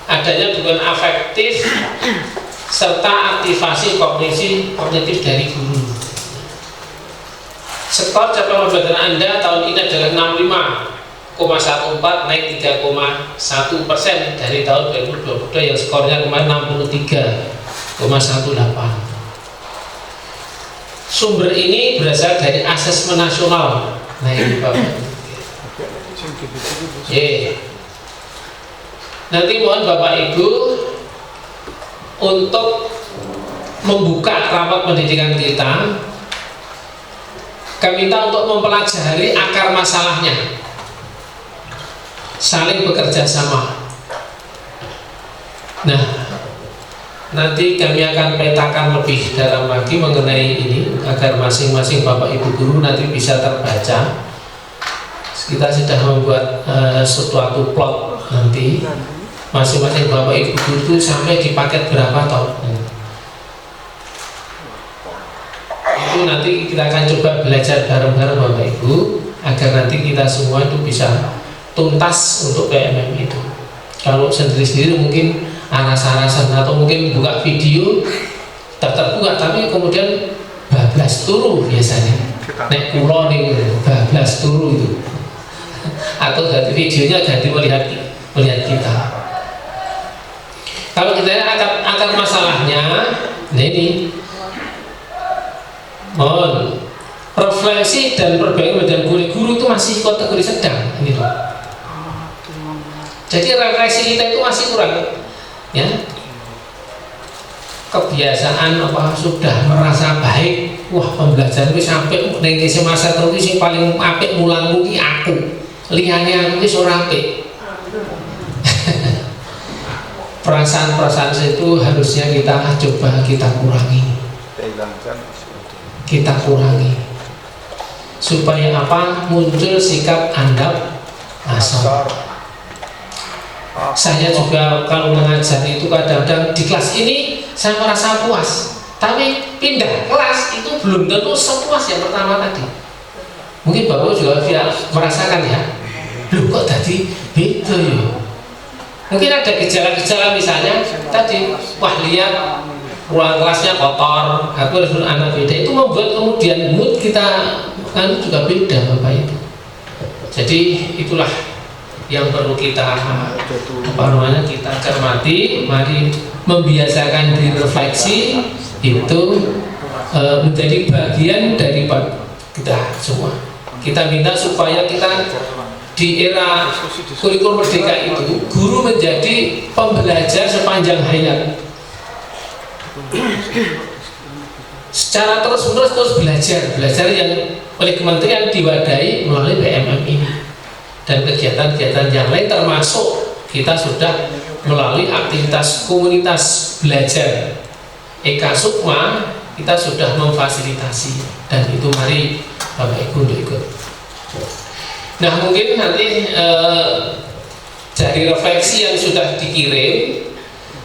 Adanya dukungan afektif serta aktivasi kognitif dari guru. Skor capaian pembelajaran Anda tahun ini adalah 65,14 naik 3,1% dari tahun 2022 yang skornya kemarin 63,18. Sumber ini berasal dari asesmen nasional. Nah ini Bapak. Nanti mohon Bapak Ibu untuk membuka rapat pendidikan kita. Kami minta untuk mempelajari akar masalahnya, saling bekerja sama. Nah, nanti kami akan petakan lebih dalam lagi mengenai ini agar masing-masing Bapak Ibu guru nanti bisa terbaca. Kita sudah membuat suatu plot nanti masing-masing Bapak Ibu guru itu sampai di paket berapa tahun. Itu nanti kita akan coba belajar bareng-bareng Bapak Ibu agar nanti kita semua itu bisa tuntas untuk PMM itu. Kalau sendiri-sendiri mungkin aras-arasan atau mungkin buka video daftar buka, tapi kemudian bablas turu biasanya nek kulo nih bablas turu itu atau ganti videonya ganti melihat kita. Kalau kita lihat akar masalahnya, nah ini, mohon refleksi dan perbaikan dan guru itu masih kategori sedang, ini loh. Jadi refleksi kita itu masih kurang, ya. Kebiasaan apa sudah merasa baik, wah pembelajaran itu sampai neng masa terus yang paling apik mulang ki aku, liyane aku ki ora apik. Perasaan-perasaan itu harusnya kita coba kita kurangi, supaya apa, muncul sikap andap asor. Saya juga kalau mengajar itu kadang-kadang di kelas ini saya merasa puas, tapi pindah kelas itu belum tentu sepuas yang pertama tadi. Mungkin Bapak juga merasakan ya, loh kok tadi beda ya. Mungkin ada gejala-gejala misalnya tadi, wah lihat ruang kelasnya kotor, aku harus anak beda, itu membuat kemudian mood kita kan juga beda Bapak Ibu. Jadi itulah yang perlu kita kita cermati. Mari membiasakan diri refleksi itu menjadi bagian dari kita semua. Kita minta supaya kita di era kurikulum merdeka itu guru menjadi pembelajar sepanjang hayat, secara terus belajar yang oleh kementerian diwadahi melalui PMM ini dan kegiatan-kegiatan yang lain, termasuk kita sudah melalui aktivitas komunitas belajar Eka Sukma, kita sudah memfasilitasi, dan itu mari Bapak Ibu untuk ikut. Nah mungkin nanti dari refleksi yang sudah dikirim,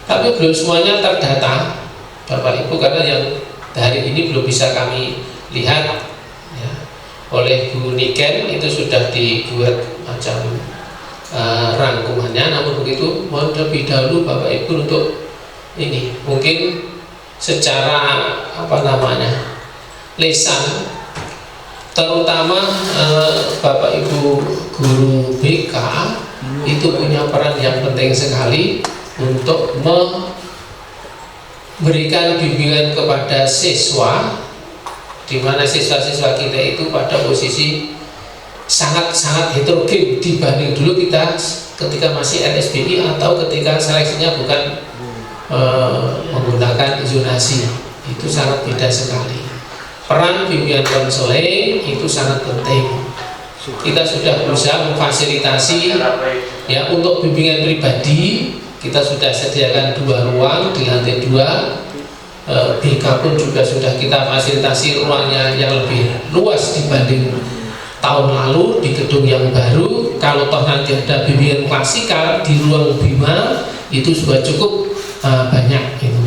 tapi belum semuanya terdata Bapak Ibu, karena yang hari ini belum bisa kami lihat ya, oleh Bu Niken itu sudah dibuat macam rangkumannya. Namun begitu mohon lebih dahulu Bapak Ibu untuk ini mungkin secara lisan, terutama Bapak Ibu guru BK itu punya peran yang penting sekali untuk memberikan bimbingan kepada siswa, di mana siswa-siswa kita itu pada posisi sangat-sangat heterogen dibanding dulu kita ketika masih RSBI atau ketika seleksinya bukan menggunakan zonasi. Itu sangat beda sekali. Peran bimbingan konseling itu sangat penting. Kita sudah berusaha memfasilitasi ya untuk bimbingan pribadi. Kita sudah sediakan 2 ruang di lantai 2. BK pun juga sudah kita fasilitasi ruangnya yang lebih luas dibanding tahun lalu di gedung yang baru. Kalau toh nanti ada bimbingan klasikal di ruang Bima itu sudah cukup banyak itu.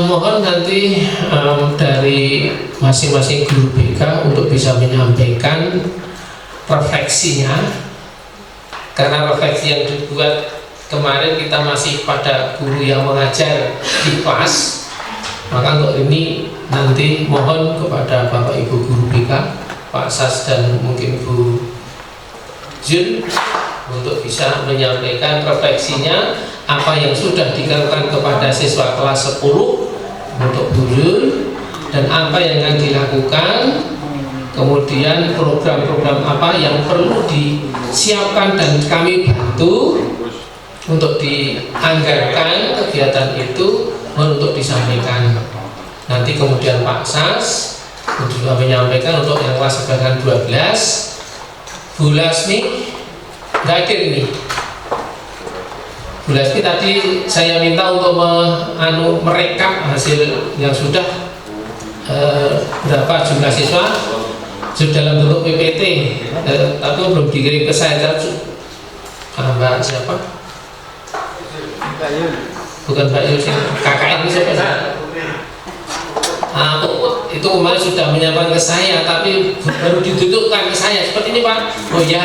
Mohon nanti dari masing-masing guru BK untuk bisa menyampaikan refleksinya, karena refleksi yang dibuat kemarin kita masih pada guru yang mengajar di kelas, maka untuk ini nanti mohon kepada Bapak Ibu guru BK, Pak Sas dan mungkin Bu Jun untuk bisa menyampaikan refleksinya, apa yang sudah dilakukan kepada siswa kelas 10 untuk Bu Jun, dan apa yang akan dilakukan, kemudian program-program apa yang perlu disiapkan dan kami bantu untuk dianggarkan kegiatan itu untuk disampaikan. Nanti kemudian Pak Sas juga menyampaikan untuk yang kelas 12. Bu Lasmi nggak hadir ini. Bu Lasmi tadi saya minta untuk merekap hasil yang sudah berapa jumlah siswa sudah dalam bentuk PPT, tapi belum dikirim ke saya. Mbak siapa? Bukan Mbak Yul, KKN ini siapa? Itu kemarin sudah menyampaikan ke saya, tapi baru didudukkan ke saya seperti ini Pak. Oh ya,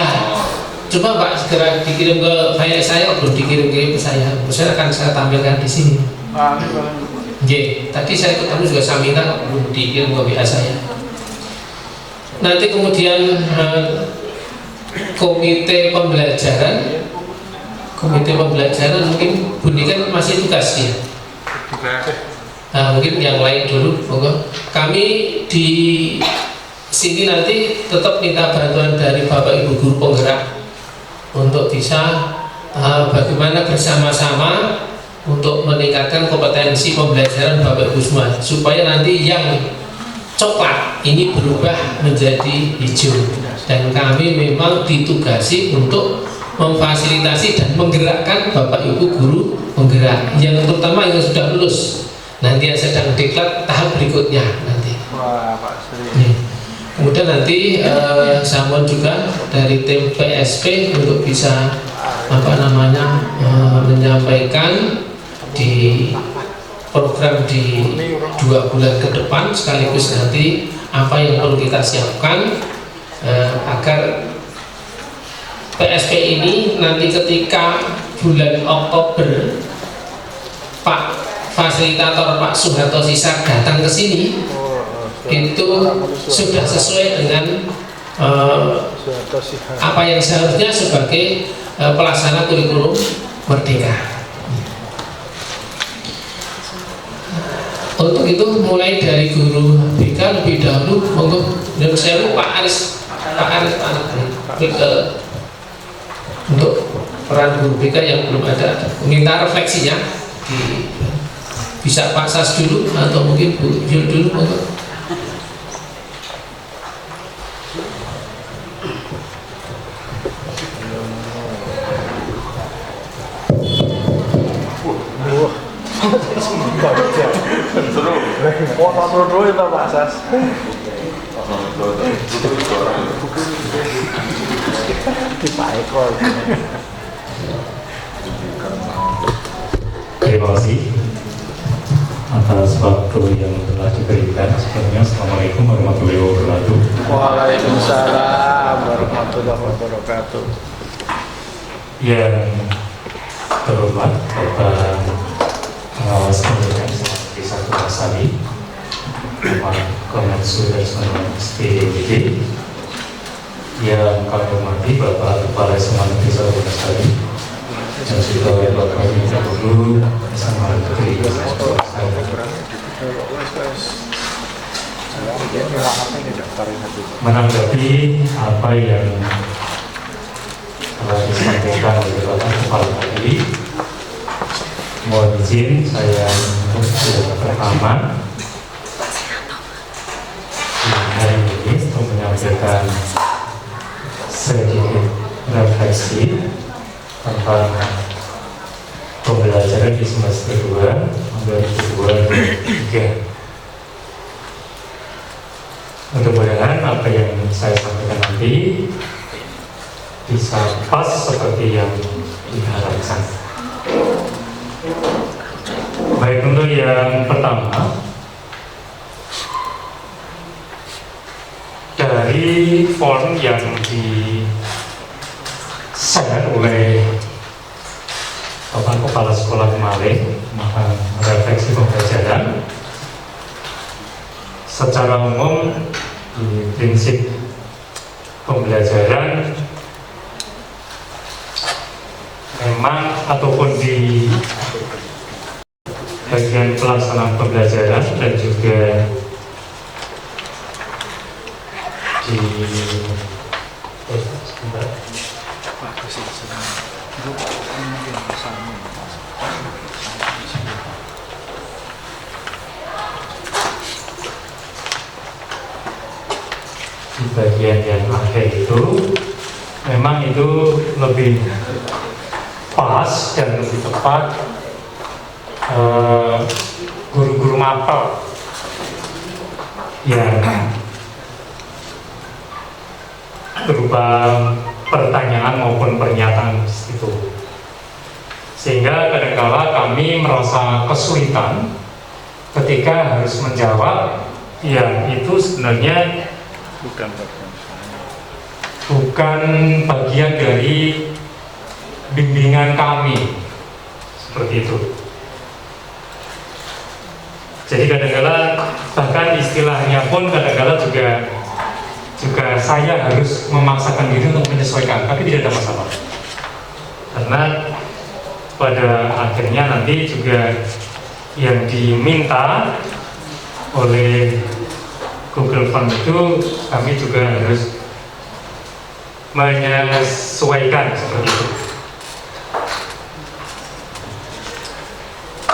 coba Pak segera dikirim ke file saya, belum dikirim ke saya. Saya akan saya tampilkan di sini. Tadi saya ketemu juga saya minta belum dikirim ke WA saya. Nanti kemudian komite pembelajaran komite pembelajaran mungkin Budi kan masih tugas ya. Nah, mungkin yang lain dulu, monggo. Kami di sini nanti tetap minta bantuan dari Bapak Ibu guru penggerak untuk bisa bagaimana bersama-sama untuk meningkatkan kompetensi pembelajaran Bapak Ibu semua, supaya nanti yang coklat ini berubah menjadi hijau. Dan kami memang ditugasi untuk memfasilitasi dan menggerakkan Bapak Ibu guru penggerak yang terutama yang sudah lulus, nanti yang sedang diklat tahap berikutnya nanti. Wah, Pak Sri. Kemudian nanti saya juga dari tim PSP untuk bisa menyampaikan di program di 2 bulan ke depan, sekaligus nanti apa yang perlu kita siapkan agar PSP ini nanti ketika bulan Oktober Pak fasilitator Pak Suharto Sisar datang ke sini, itu sudah sesuai dengan apa yang seharusnya sebagai pelaksana kurikulum Merdeka. Untuk itu mulai dari guru BK lebih dahulu, monggo. Saya Pak Aris untuk peran guru BK yang belum ada, minta refleksinya bisa Pak Sas dulu atau mungkin Bu Yul dulu, monggo. Foto dulu itu Pak Sas. Di Pak Eko. Terima kasih atas waktu yang telah diberikan. Sebelumnya, Assalamualaikum warahmatullahi wabarakatuh. Waalaikumsalam warahmatullahi wabarakatuh. Yang terhormat Bapak Pengawas Pendidikan Seperti Satu Asali, Bapak Komensu dan SPDD, yang kami hormati Bapak Kepala SMA Negeri 1 Asali, dan juga Bapak Guru SMA Negeri 1 Asali. Menanggapi apa yang telah disampaikan oleh Bapak Kepala tadi, mohon izin saya untuk pertama hari ini untuk menyampaikan sedikit refleksi tentang pembelajaran di semester 2 2023. Mudah-mudahan apa yang saya sampaikan nanti bisa pas seperti yang diharapkan. Baik, untuk yang pertama, dari form yang di-share oleh Bapak Kepala Sekolah kemarin, maka refleksi pembelajaran secara umum di prinsip pembelajaran memang ataupun di bagian pelaksanaan pembelajaran dan juga di bagian yang akhir itu memang itu lebih pas dan lebih tepat guru-guru mapel yang berupa pertanyaan maupun pernyataan itu, sehingga kadang-kala kami merasa kesulitan ketika harus menjawab yang itu sebenarnya bukan bagian dari bimbingan kami, seperti itu. Jadi kadang-kala bahkan istilahnya pun kadang-kala juga saya harus memaksakan diri untuk menyesuaikan, tapi tidak ada masalah karena pada akhirnya nanti juga yang diminta oleh Google Form itu kami juga harus menyesuaikan seperti itu.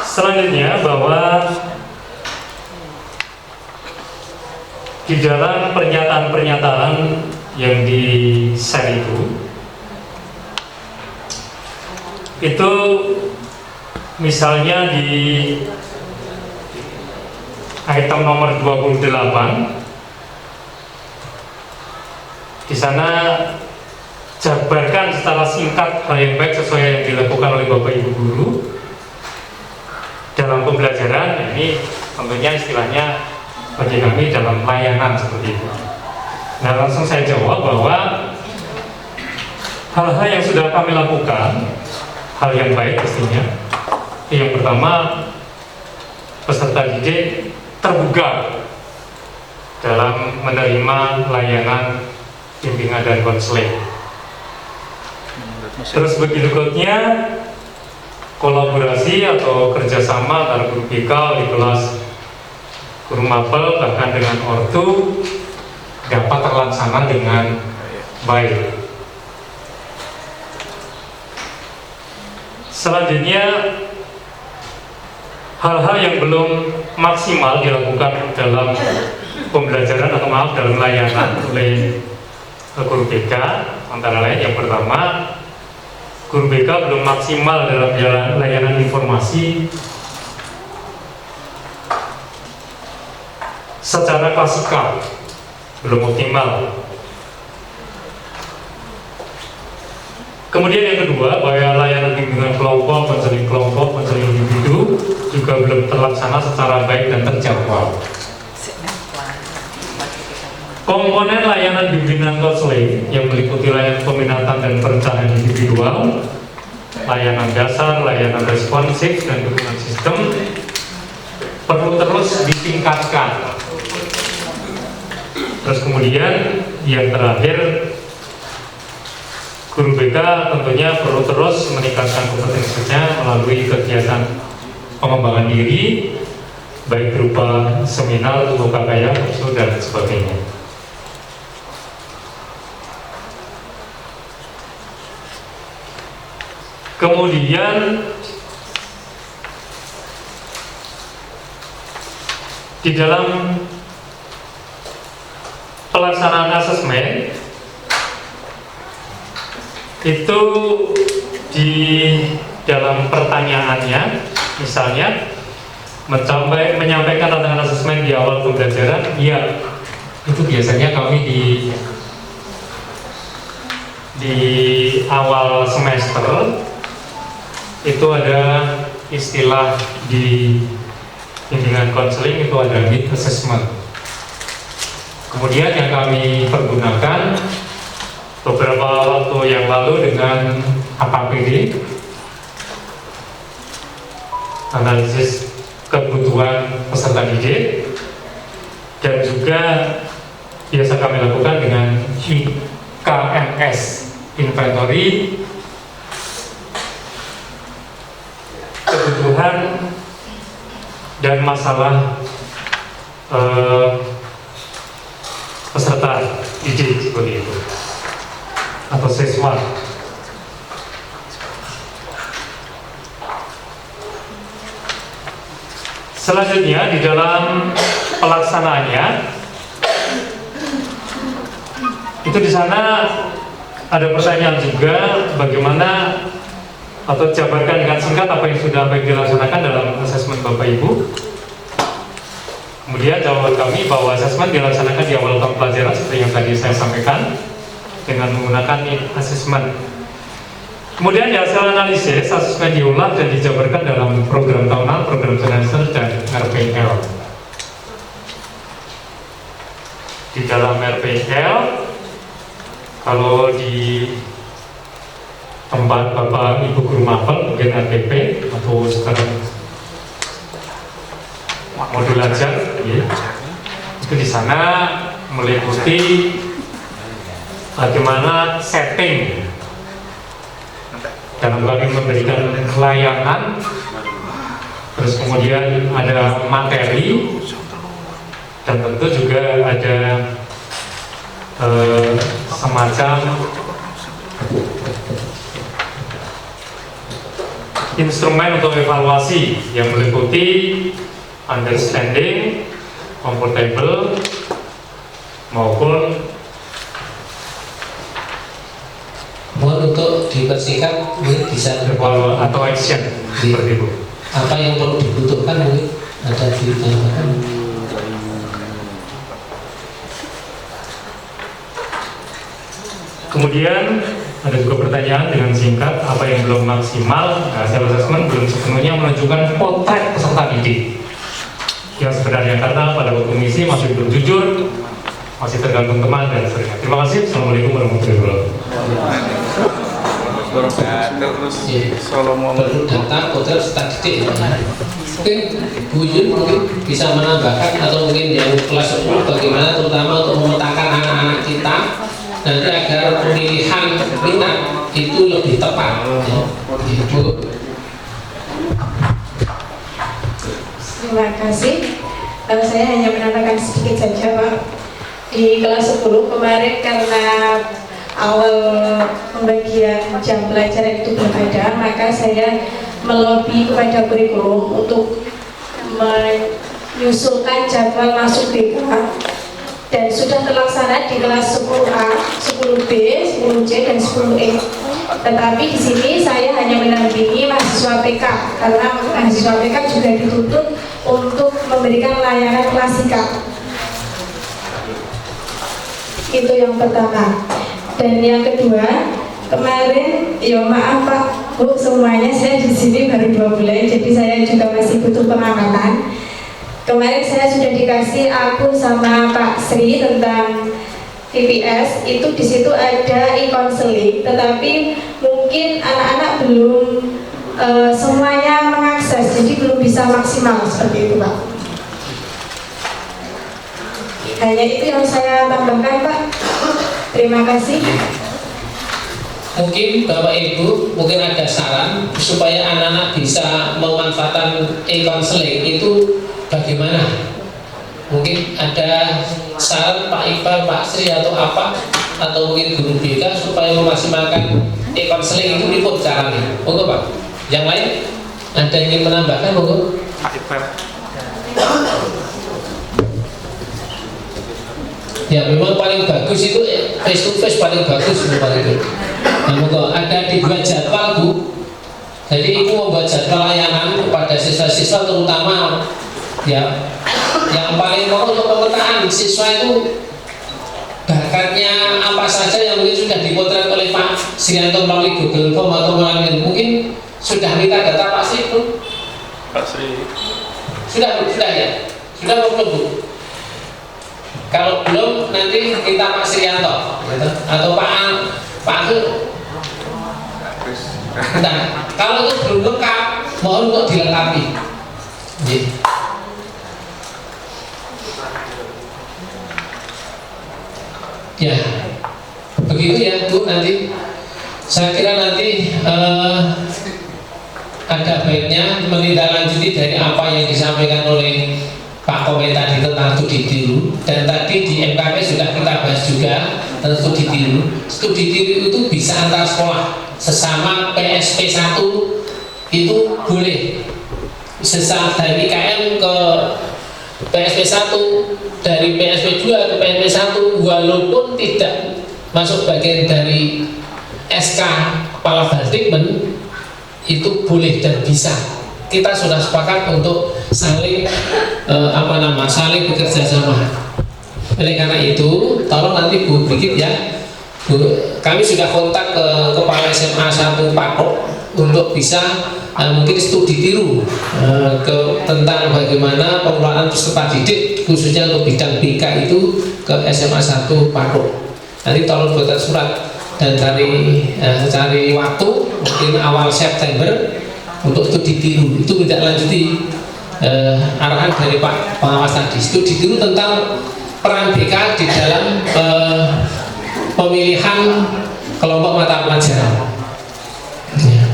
Selanjutnya bahwa di dalam pernyataan-pernyataan yang di-share itu misalnya di item nomor 28 di sana jabarkan secara singkat hal yang baik sesuai yang dilakukan oleh Bapak Ibu guru dalam pembelajaran. Ini tentunya istilahnya bagi kami dalam layanan seperti itu. Nah, langsung saya jawab bahwa hal-hal yang sudah kami lakukan, hal yang baik pastinya. Yang pertama, peserta didik terbuka dalam menerima layanan bimbingan dan konseling. Terus berikutnya, kolaborasi atau kerjasama antara guru BK di kelas, guru mapel bahkan dengan ortu dapat terlaksana dengan baik. Selanjutnya, hal-hal yang belum maksimal dilakukan dalam pembelajaran atau dalam layanan oleh guru BK, antara lain yang pertama, guru BK belum maksimal dalam layanan informasi secara klasikal, belum optimal. Kemudian yang kedua, bahwa layanan bimbingan kelompok, konseling individu juga belum terlaksana secara baik dan terjadwal. Komponen layanan bimbingan konseling yang meliputi layanan peminatan dan perencanaan individual, layanan dasar, layanan responsif, dan dukungan sistem perlu terus ditingkatkan. Terus kemudian yang terakhir, guru BK tentunya perlu terus meningkatkan kompetensinya melalui kegiatan pengembangan diri, baik berupa seminar, UKKM, kursus, dan sebagainya. Kemudian di dalam pelaksanaan asesmen itu di dalam pertanyaannya misalnya menyampaikan tantangan asesmen di awal pembelajaran, ya itu biasanya kami di awal semester itu ada istilah di bimbingan konseling itu ada need assessment. Kemudian yang kami pergunakan beberapa waktu yang lalu dengan HKPD, analisis kebutuhan peserta didik, dan juga biasa kami lakukan dengan IKMS, inventory kebutuhan dan masalah peserta didik seperti itu atau siswa. Selanjutnya di dalam pelaksanaannya itu di sana ada pertanyaan juga, bagaimana atau jabarkan dengan singkat apa yang sudah baik dilaksanakan dalam asesmen Bapak Ibu. Kemudian jawaban kami bahwa asesmen dilaksanakan di awal tahun pelajaran seperti yang tadi saya sampaikan dengan menggunakan asesmen. Kemudian di hasil analisis, asesmen diulang dan dijabarkan dalam program tahunan, program semester, dan RPL. Di dalam RPL, kalau di tempat Bapak Ibu guru mapel mungkin RPP atau sekarang modul ajar, ya. Itu di sana meliputi bagaimana setting dalam hal ini memberikan layanan, terus kemudian ada materi, dan tentu juga ada semacam instrumen untuk evaluasi yang meliputi understanding, comfortable, maupun mohon untuk dipersingkat mungkin bisa evaluasi atau action seperti itu. apa yang perlu dibutuhkan mungkin ada ditambahkan. Kemudian ada juga pertanyaan dengan singkat, apa yang belum maksimal? Nah, self assessment belum sepenuhnya menunjukkan potret peserta didik yang sebenarnya, karena pada waktu misi masih belum jujur, masih tergantung teman dan sebagainya. Terima kasih. Assalamualaikum warahmatullahi wabarakatuh. Terus Solomon Perlu data potret peserta didik ya. Mungkin Bu Yun mungkin bisa menambahkan, atau mungkin yang kelas 10 bagaimana terutama untuk memetakan anak-anak kita nanti agar pemilihan minat itu lebih tepat ya. Ibu. Terima kasih. Saya hanya menambahkan sedikit saja, Pak. Di kelas 10 kemarin karena awal pembagian jam pelajaran itu belum ada, maka saya melobi kepada kurikulum untuk menyusulkan jadwal masuk BK, dan sudah terlaksana di kelas 10A, 10B, 10C, dan 10E. Tetapi di sini saya hanya mendampingi mahasiswa PK, karena mahasiswa PK juga dituntut untuk memberikan layanan klasika. Itu yang pertama. Dan yang kedua, kemarin, ya maaf Pak, Bu, semuanya saya di sini baru 2 bulan, jadi saya juga masih butuh pengamatan. Kemarin saya sudah dikasih akun sama Pak Sri tentang VPS, itu di situ ada e-counseling, tetapi mungkin anak-anak belum semuanya mengakses, jadi belum bisa maksimal seperti itu, Pak. Hanya itu yang saya tambahkan, Pak. Terima kasih. Mungkin Bapak Ibu mungkin ada saran supaya anak-anak bisa memanfaatkan e-counseling itu bagaimana? Mungkin ada saran Pak Iqbal, Pak Sri atau apa, atau mungkin guru BK supaya memaksimalkan e-counseling itu ikut caranya. Monggo Pak. Yang lain ada yang ingin menambahkan? Monggo. Pak Iqbal. Ya memang paling bagus itu face to face, paling bagus Bapak Ibu. Nah, monggo ada dibuat jadwal Bu. Jadi Ibu membuat jadwal layanan kepada siswa-siswa, terutama ya yang paling pokok untuk pemetaan siswa itu bakatnya apa saja yang mungkin sudah dipotret oleh Pak Srianto melalui Google Form atau melalui mungkin sudah minta data Pak Sri Bu? Pak Sri. Sudah ya? Sudah belum Bu? Kalau belum nanti kita Pak Srianto atau Pak Agus. Nah, kalau itu belum lengkap, mohon untuk dilengkapi. Ya, begitu ya Bu. Nanti saya kira nanti ada baiknya menindaklanjuti dari apa yang disampaikan oleh Pak Komen tadi tentang studi tiru, dan tadi di MKP sudah kita bahas juga tentang studi tiru. Studi tiru itu bisa antar sekolah, sesama PSP 1 itu boleh, sesama dari KM ke PSP 1, dari PSP 2 ke PSP 1, walaupun tidak masuk bagian dari SK Kepala Balikmen, itu boleh dan bisa. Kita sudah sepakat untuk saling saling bekerja sama. Oleh karena itu, tolong nanti Bu Brigit ya, Bu, kami sudah kontak ke Kepala SMA 1 Patok untuk bisa mungkin studi tiru tentang bagaimana pengelolaan peserta didik khususnya untuk bidang BK itu ke SMA 1 Patok. Nanti tolong buatkan surat dan cari waktu mungkin awal September untuk studi tiru. Itu tidak lanjuti arahan dari Pak Pengawas tadi. Studi tiru tentang peran BK di dalam pemilihan kelompok mata pelajaran. Ya.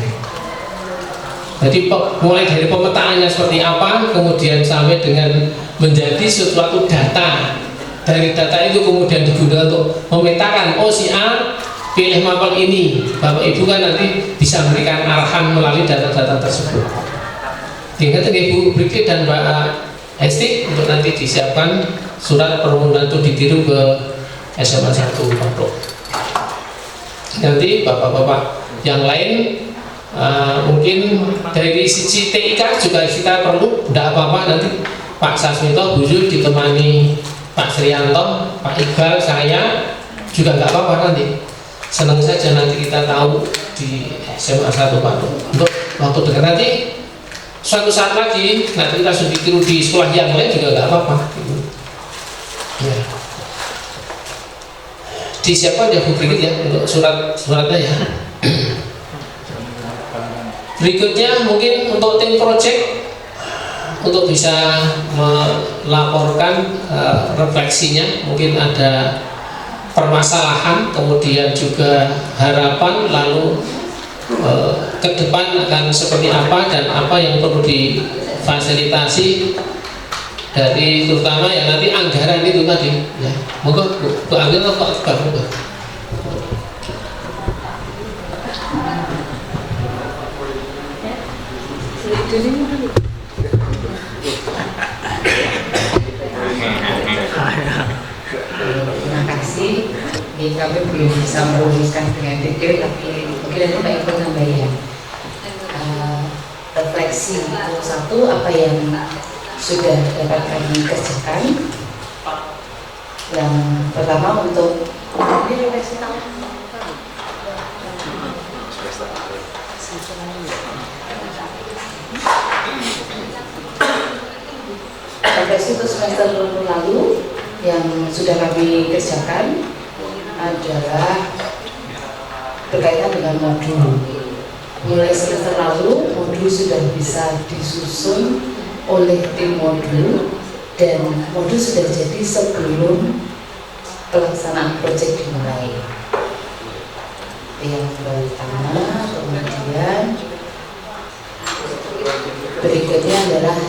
Jadi mulai dari pemetaannya seperti apa, kemudian sampai dengan menjadi suatu data. Dari data itu kemudian digunakan untuk memetakan, oh si A pilih mapel ini. Bapak Ibu kan nanti bisa memberikan arahan melalui data-data tersebut. Ingat Ibu Brigit dan Mbak Esti untuk nanti disiapkan surat permohonan itu ditiru ke SMA 1 Pondok. Nanti bapak-bapak yang lain mungkin dari sisi TIK juga kita perlu, tidak apa-apa nanti Pak Sasmito, Bu Zul ditemani Pak Srianto, Pak Iqbal, saya juga nggak apa-apa nanti. Senang saja nanti kita tahu di SMA 1 Pondok. Untuk waktu dekat nanti suatu saat lagi nanti kita sudah ditiru di sekolah yang lain juga nggak apa-apa. Ya. Disiapkan ya Bu Brigit ya untuk suratnya ya. Berikutnya mungkin untuk tim project untuk bisa melaporkan refleksinya, mungkin ada permasalahan, kemudian juga harapan, lalu ke depan akan seperti apa dan apa yang perlu difasilitasi dari terutama yang nanti anggaran itu tadi ya. Moga Bu Angin atau Pak Akbar, moga. Terima kasih. Ini kami belum bisa merumuskan dengan detail, tapi mungkin ada Pak Ibu nambahin. Refleksi itu satu, apa yang sudah dapat kami kerjakan. Yang pertama untuk ini refleksi tahun. Refleksi untuk semester lalu yang sudah kami kerjakan adalah berkaitan dengan modul. Mulai semester lalu modul sudah bisa disusun oleh tim modul dan modul sudah jadi sebelum pelaksanaan proyek dimulai. Yang pertama, kemudian berikutnya adalah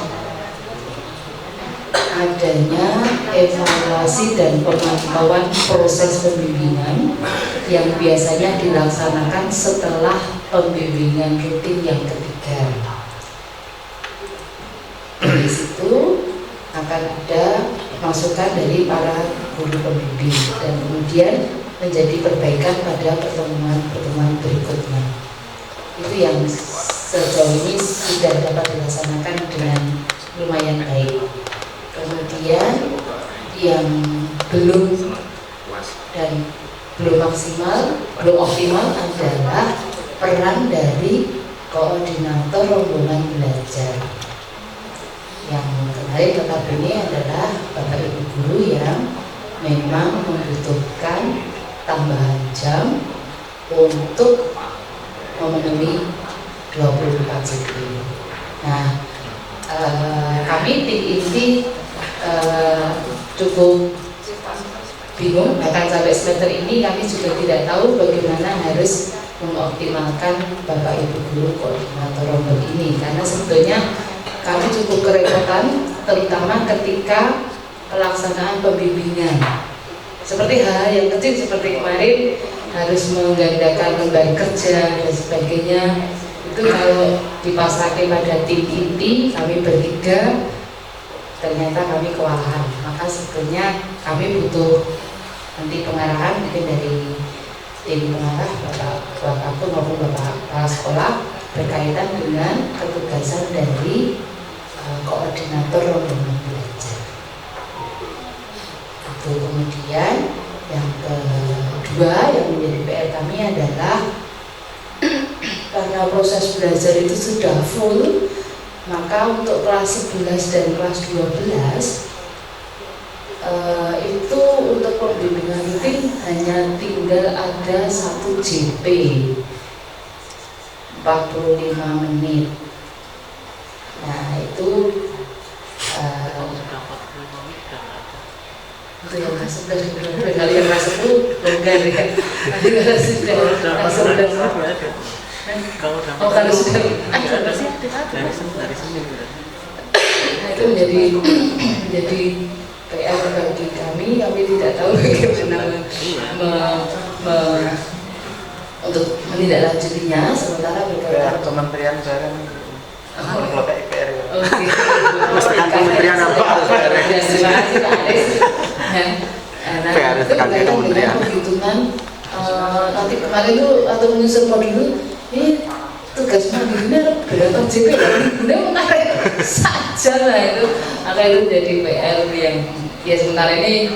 adanya evaluasi dan pemantauan proses pembimbingan yang biasanya dilaksanakan setelah pembimbingan rutin yang ketiga. Dari situ akan ada masukan dari para guru pembimbing dan kemudian menjadi perbaikan pada pertemuan-pertemuan berikutnya. Itu yang sejauh ini sudah dapat dilaksanakan dengan lumayan baik. Kemudian yang belum dan belum optimal adalah peran dari koordinator rombongan belajar. Yang kemarin tetap ini adalah Bapak Ibu guru yang memang membutuhkan tambahan jam untuk memenuhi 24 jam. Nah, kami tim inti cukup bingung, bahkan sampai semester ini kami juga tidak tahu bagaimana harus mengoptimalkan Bapak Ibu guru koordinator rombongan ini, karena sebetulnya kami cukup kerepotan terutama ketika pelaksanaan pembimbingan. Seperti hal yang kecil seperti kemarin harus menggandakan lembar kerja dan sebagainya, itu kalau dipasrahkan pada tim inti kami bertiga ternyata kami kewalahan. Maka sebetulnya kami butuh nanti pengarahan mungkin dari tim pengarah Bapak Wakapun maupun Bapak Kepala Sekolah berkaitan dengan ketugasan dari koordinator rombongan belajar. Itu kemudian yang kedua yang menjadi PR kami adalah karena proses belajar itu sudah full, maka untuk kelas 11 dan kelas 12 itu untuk pembimbingan rutin hanya tinggal ada 1 JP 45 menit. Nah itu yang kelas 11 kali yang kelas 10 longgar ya. Nanti kelas 11 langsung Oh kalau sudah ada sih dari Senin. Nah itu menjadi PR bagi kami tidak tahu bagaimana untuk menindaklanjutinya sementara berkaitan kementerian bareng kalau PIPR ya. Oke. Kementerian apa? Terima kasih Pak Aris. Nah, itu berkaitan dengan penghitungan nanti kemarin itu atau menyusun modul ini tugas modulnya berapa JP ya? Menarik saja lah itu. Maka itu menjadi PR yang ya sementara ini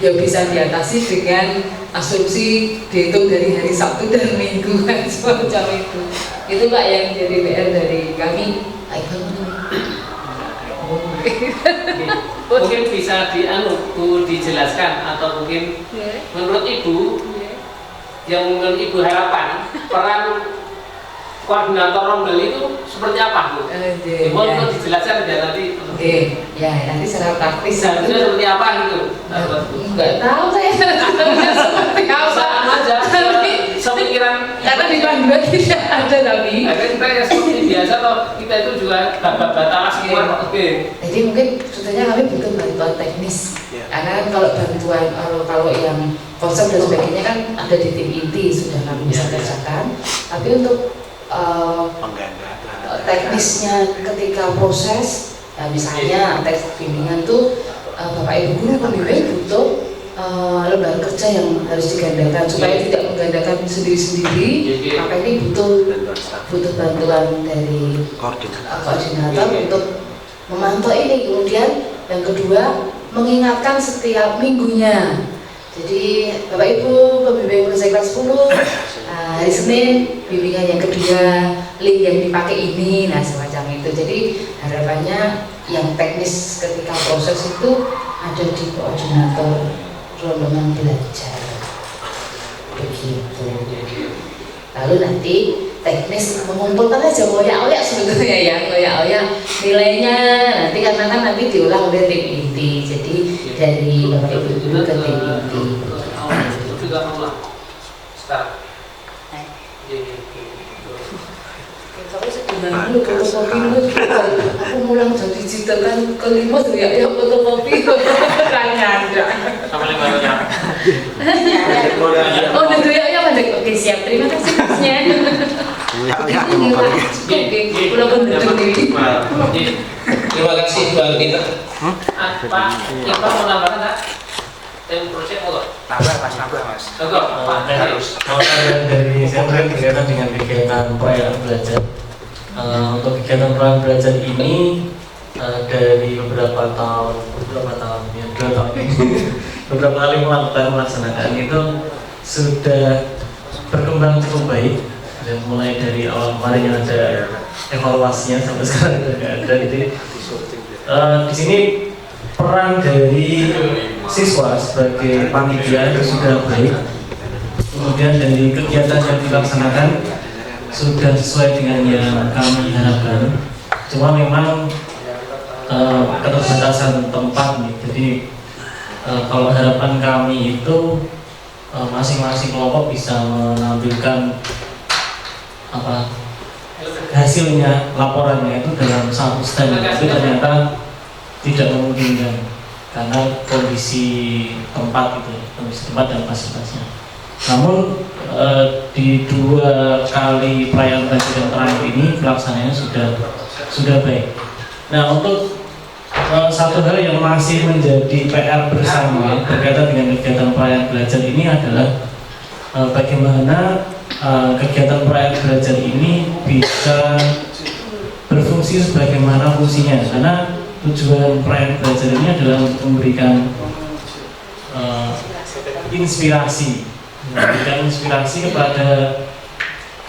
ya bisa diatasi dengan asumsi dihitung dari hari Sabtu dan Minggu kan semacam itu. Itu Pak yang jadi PR dari kami. Mungkin bisa dijelaskan atau mungkin menurut Ibu yang menurut Ibu harapan peran koordinator rombel itu seperti apa Bu? Mohon dijelaskan biar nanti. Oke, ya nanti secara praktis seharusnya seperti apa gitu? Enggak tahu saya seperti apa sama aja. Semikiran karena di Bandung tidak ada tapi. Kita ya seperti biasa toh kita itu juga batas semua. Oke. Jadi mungkin sebetulnya kami butuh bantuan teknis. Karena kalau bantuan kalau yang konsep dan sebagainya kan ada di tim inti sudah kami bisa kerjakan. Tapi untuk teknisnya ketika proses misalnya teks bimbingan tuh Bapak Ibu guru pembimbing butuh lembaga kerja yang harus digandakan supaya tidak menggandakan sendiri-sendiri. Maka ini butuh bantuan dari koordinator untuk memantau ini. Kemudian yang kedua mengingatkan setiap minggunya. Jadi Bapak Ibu pembimbing selesai kelas 10 hari Senin bimbingan yang kedua link yang dipakai ini, nah semacam itu. Jadi harapannya yang teknis ketika proses itu ada di koordinator rombongan belajar begitu. Lalu nanti teknis mengumpulkan aja ngoyak-ngoyak sebetulnya ya, ngoyak-ngoyak nilainya nanti karena kan nanti diulang oleh tim inti. Jadi dari Bapak Ibu dulu ke tim inti. Itu juga mengulang. Start. Kalau sebenarnya dulu fotokopi dulu aku mulang jadi digital kan kelima tuh ya fotokopi tanya ada Sama 5 nya. Oh itu ya mandek. Oke siap, terima kasih Masnya. Pulau Penduduk ini. Terima kasih Mbak Gita. Pak Iqbal mau nambahkan nggak? Tim proyek mau Tambah mas. Harus. Kalau dari saya berkaitan dengan kegiatan perayaan belajar. Untuk kegiatan perayaan belajar ini dari beberapa tahun ya 2 tahun beberapa kali melaksanakan itu sudah berkembang cukup baik. Dan mulai dari awal kemarin yang ada evaluasinya sampai sekarang tidak ada. Jadi di sini peran dari siswa sebagai panitia itu sudah baik. Kemudian dari kegiatan yang dilaksanakan sudah sesuai dengan yang kami harapkan. Cuma memang keterbatasan tempat nih. Jadi kalau harapan kami itu masing-masing kelompok bisa menampilkan hasilnya, laporannya itu dalam satu stand. Tapi ternyata tidak memungkinkan karena kondisi tempat dan fasilitasnya. Namun di 2 kali perayaan presiden terakhir ini pelaksanaannya sudah baik. Nah untuk satu hal yang masih menjadi PR bersama berkaitan dengan kegiatan perayaan belajar ini adalah bagaimana kegiatan perayaan belajar ini bisa berfungsi sebagaimana fungsinya. Karena tujuan perayaan belajar ini adalah untuk memberikan inspirasi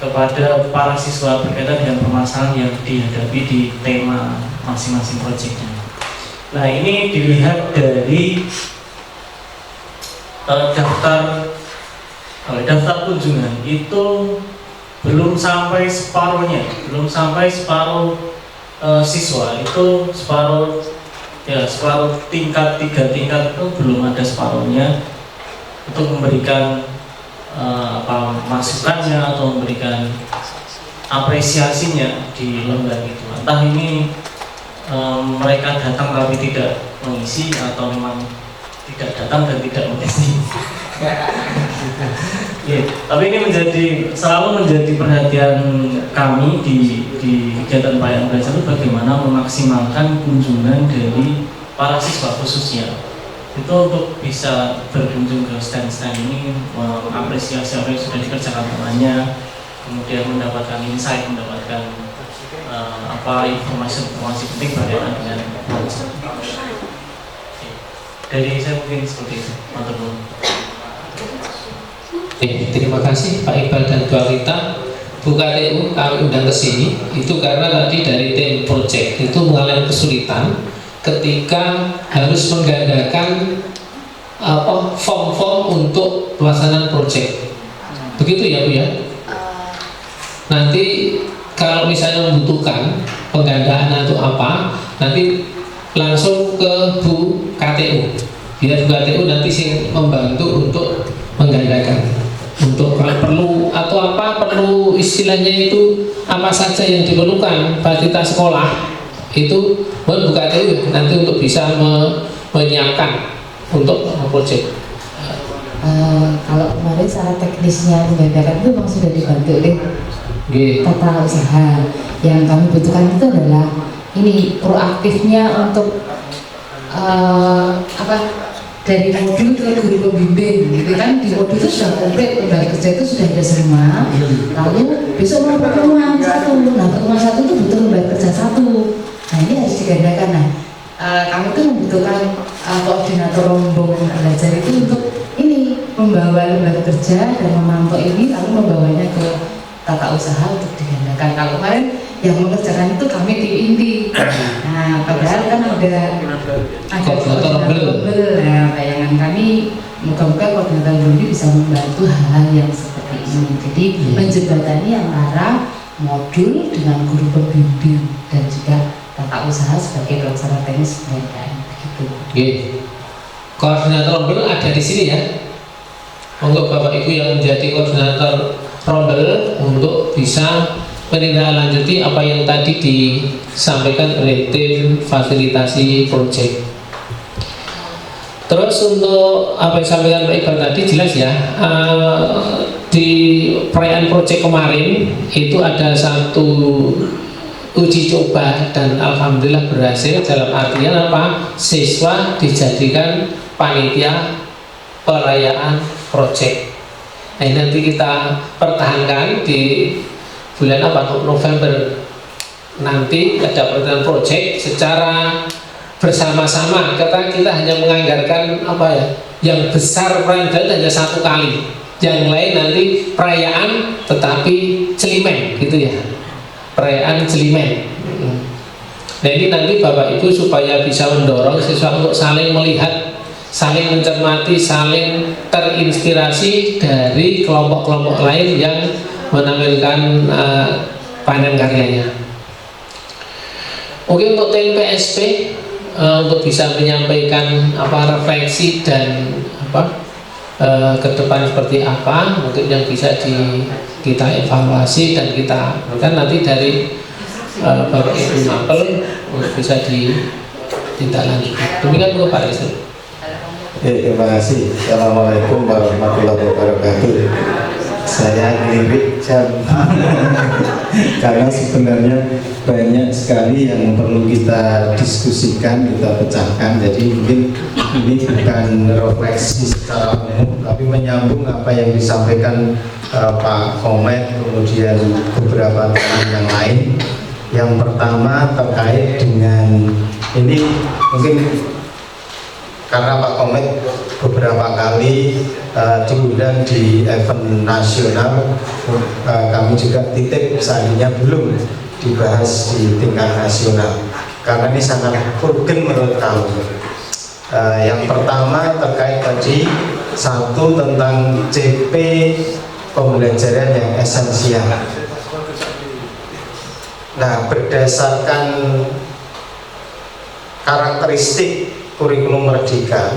kepada para siswa berkaitan dengan permasalahan yang dihadapi di tema masing-masing proyeknya. Nah ini dilihat dari daftar kunjungan itu belum sampai separuh siswa itu separuh tingkat 3 tingkat itu belum ada separuhnya untuk memberikan masukannya atau memberikan apresiasinya di lembar itu. Entah ini mereka datang tapi tidak mengisi atau memang tidak datang dan tidak mengisi. Ya, tapi ini selalu menjadi perhatian kami di kegiatan Pelayanan Belajar itu bagaimana memaksimalkan kunjungan dari para siswa khususnya itu untuk bisa berkunjung ke stand-stand ini, mengapresiasi apa yang sudah dikerjakan temannya, kemudian mendapatkan insight, mendapatkan informasi penting berkaitan dengan belajar. Dari saya mungkin seperti itu, matur nuwun. Terima kasih Pak Iqbal dan Bu Alita. Bu KTU kami undang ke sini itu karena tadi dari tim project itu mengalami kesulitan ketika harus menggandakan form-form untuk pelaksanaan project. Begitu ya Bu ya? Nanti kalau misalnya membutuhkan penggandaan atau apa, nanti langsung ke Bu KTU. Biar Bu KTU nanti sih membantu untuk menggandakan. Untuk kalau perlu atau perlu istilahnya itu apa saja yang diperlukan fasilitas sekolah itu mohon Bu KTU nanti untuk bisa menyiapkan untuk proyek. Kalau kemarin secara teknisnya menggandakan itu memang sudah dibantu oleh tata usaha. Yang kami butuhkan itu adalah ini proaktifnya untuk dari modul ke guru pembimbing gitu kan. Di modul itu sudah komplit, lembaga kerja itu sudah ada semua. Lalu besok mau pertemuan satu, nah pertemuan satu itu butuh lembaga kerja satu. Nah ini harus digandakan. Nah kami itu membutuhkan koordinator rombongan belajar itu untuk ini membawa lembaga kerja dan memantau ini, lalu membawanya ke tata usaha untuk digandakan. Kalau kemarin yang mengerjakan itu kami tim inti. Nah, padahal kan ada koordinator rombel. Nah, bayangan kami moga-moga koordinator rombel ini bisa membantu hal-hal yang seperti ini. Jadi menjembatani antara modul dengan guru pembimbing dan juga tata usaha sebagai pelaksana teknis pendidikan begitu. Koordinator rombel ada di sini ya. Monggo Bapak Ibu yang menjadi koordinator rombel untuk bisa menindaklanjuti apa yang tadi disampaikan oleh tim fasilitasi proyek. Terus untuk apa yang disampaikan Pak Iqbal tadi jelas ya, di perayaan proyek kemarin itu ada satu uji coba dan alhamdulillah berhasil. Dalam artian apa? Siswa dijadikan panitia perayaan proyek. Nah, nanti kita pertahankan di bulan November nanti ada pertemuan proyek secara bersama-sama. Kita hanya menganggarkan yang besar perayaan hanya satu kali, yang lain nanti perayaan tetapi celimen gitu ya, perayaan celimen. Nah ini nanti Bapak Ibu supaya bisa mendorong siswa untuk saling melihat, saling mencermati, saling terinspirasi dari kelompok-kelompok lain yang menampilkan panen karyanya. Mungkin untuk tim PSP untuk bisa menyampaikan refleksi dan ke depan seperti apa, mungkin yang bisa kita evaluasi dan kita nanti dari Bapak Ibu Mapel untuk bisa ditindaklanjuti. Demikian Bu Pak Rizal. Terima kasih. Assalamualaikum warahmatullahi wabarakatuh. Saya ngirit jam karena sebenarnya banyak sekali yang perlu kita diskusikan, kita pecahkan. Jadi mungkin ini bukan refleksi secara umum, tapi menyambung apa yang disampaikan Pak Komet, kemudian beberapa teman yang lain. Yang pertama terkait dengan ini mungkin karena Pak Komet beberapa kali diundang di event nasional, kami juga titip seandainya belum dibahas di tingkat nasional karena ini sangat urgen menurut kami. Yang pertama terkait tadi satu tentang CP pembelajaran yang esensial. Nah, berdasarkan karakteristik kurikulum Merdeka,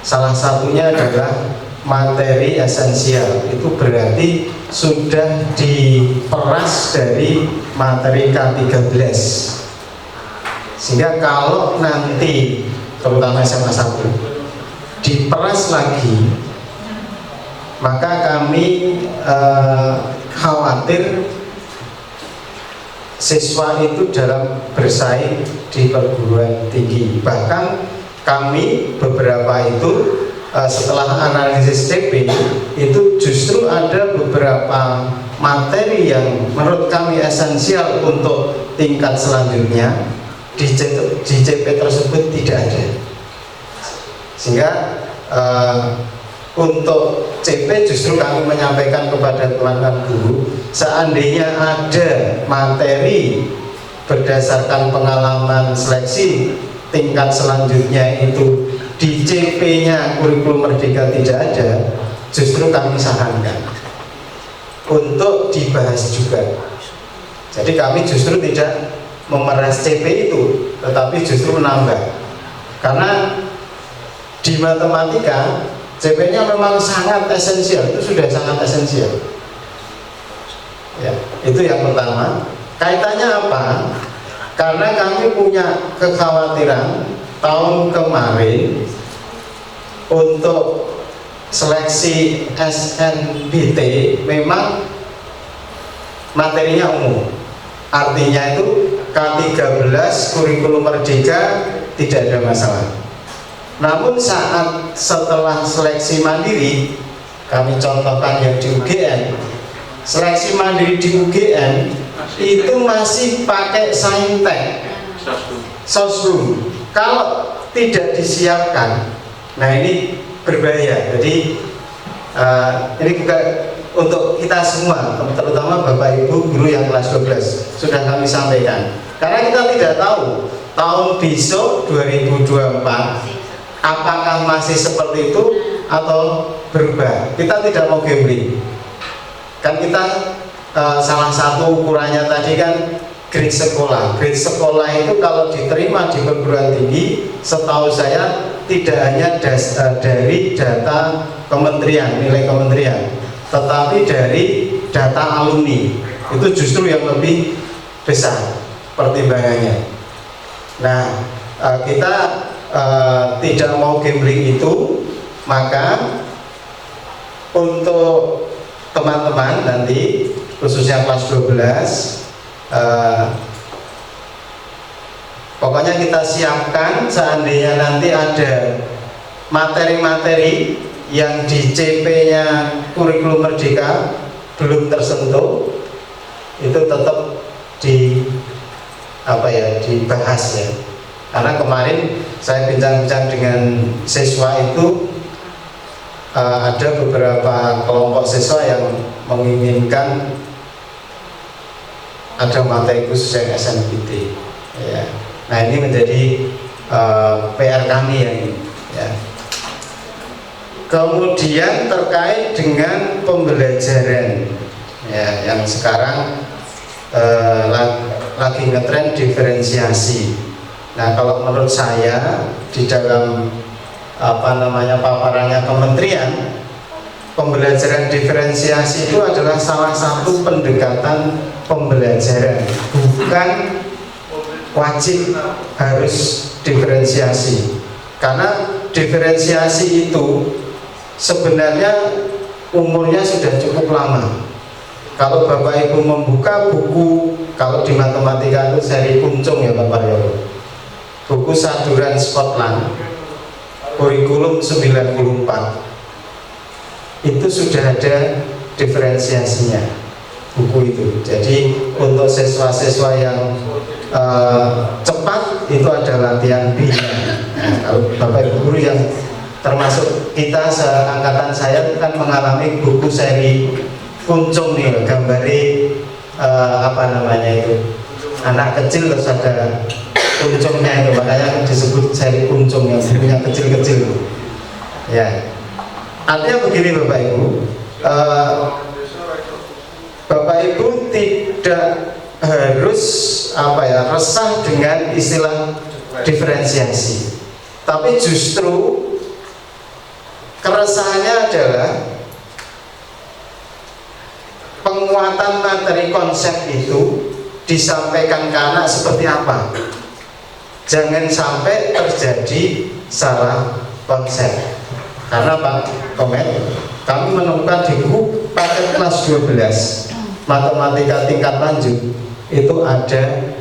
salah satunya adalah materi esensial, itu berarti sudah diperas dari materi K13. Sehingga kalau nanti terutama SMA 1 diperas lagi, maka kami khawatir siswa itu dalam bersaing di perguruan tinggi. Bahkan kami beberapa itu setelah analisis CP itu justru ada beberapa materi yang menurut kami esensial untuk tingkat selanjutnya di CP tersebut tidak ada. Sehingga untuk CP justru kami menyampaikan kepada teman-teman guru, seandainya ada materi berdasarkan pengalaman seleksi tingkat selanjutnya itu di CP-nya kurikulum Merdeka tidak ada, justru kami sarankan untuk dibahas juga. Jadi kami justru tidak memeras CP itu, tetapi justru menambah. Karena di matematika CP-nya memang sangat esensial, itu sudah sangat esensial. Ya, itu yang pertama. Kaitannya apa? Karena kami punya kekhawatiran tahun kemarin untuk seleksi SNBT memang materinya umum, artinya itu K13 kurikulum Merdeka tidak ada masalah. Namun setelah seleksi mandiri, kami contohkan yang di UGM, seleksi mandiri di UGM itu masih pakai saintek, sosrum. Kalau tidak disiapkan, nah ini berbahaya. Jadi ini juga untuk kita semua, terutama Bapak Ibu guru yang kelas 12 sudah kami sampaikan. Karena kita tidak tahu tahun besok 2024 apakah masih seperti itu atau berubah. Kita tidak mau gambling. Kan kita salah satu ukurannya tadi kan grade sekolah. Grade sekolah itu kalau diterima di perguruan tinggi, setahu saya tidak hanya dari data kementerian, nilai kementerian, tetapi dari data alumni. Itu justru yang lebih besar pertimbangannya. Nah, kita tidak mau gambling itu, maka untuk teman-teman nanti khususnya kelas 12 pokoknya kita siapkan seandainya nanti ada materi-materi yang di CP-nya kurikulum Merdeka belum tersentuh, itu tetap dibahas ya. Karena kemarin saya bincang-bincang dengan siswa itu ada beberapa kelompok siswa yang menginginkan ada materi khusus yang SNBT ya. Nah ini menjadi PR kami yang ini ya. Kemudian terkait dengan pembelajaran ya, yang sekarang lagi ngetren diferensiasi. Nah kalau menurut saya di dalam paparannya kementerian, pembelajaran diferensiasi itu adalah salah satu pendekatan pembelajaran, bukan wajib harus diferensiasi. Karena diferensiasi itu sebenarnya umurnya sudah cukup lama. Kalau Bapak Ibu membuka buku, kalau di matematika itu seri Kuncung ya Bapak Ibu, buku Saduran Scotland kurikulum 94 itu sudah ada diferensiasinya buku itu. Jadi untuk siswa-siswa yang cepat itu ada latihan B. Nah, kalau Bapak Ibu guru yang termasuk kita seangkatan saya kan mengalami buku seri Kuncung nih, gambari anak kecil terus ada kuncungnya itu, makanya disebut seri Kuncung yang bukunya kecil-kecil ya. Artinya begini Bapak Ibu, Bapak Ibu tidak harus resah dengan istilah diferensiasi, tapi justru keresahannya adalah penguatan materi konsep itu disampaikan ke anak seperti apa. Jangan sampai terjadi salah konsep. Karena Pak Komet, kami menemukan di buku paket kelas 12 matematika tingkat lanjut itu ada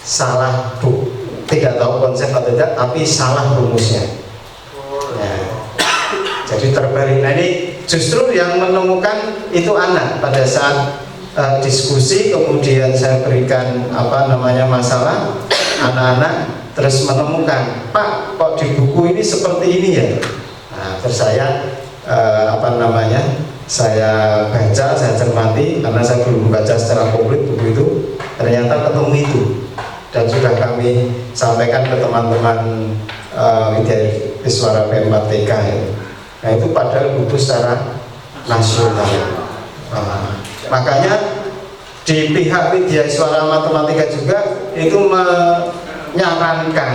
salah bu, tidak tahu konsep atau tidak, tapi salah rumusnya. Ya. Jadi terbalik. Nah ini justru yang menemukan itu anak pada saat diskusi, kemudian saya berikan masalah, anak-anak terus menemukan, Pak, kok di buku ini seperti ini ya. Nah, terus saya saya baca, saya cermati, karena saya belum baca secara komplit buku itu, ternyata ketemu itu, dan sudah kami sampaikan ke teman-teman Widyaswara P4TK ya. Nah itu padahal buku secara nasional. Makanya di pihak Widyaswara Matematika juga itu menyarankan,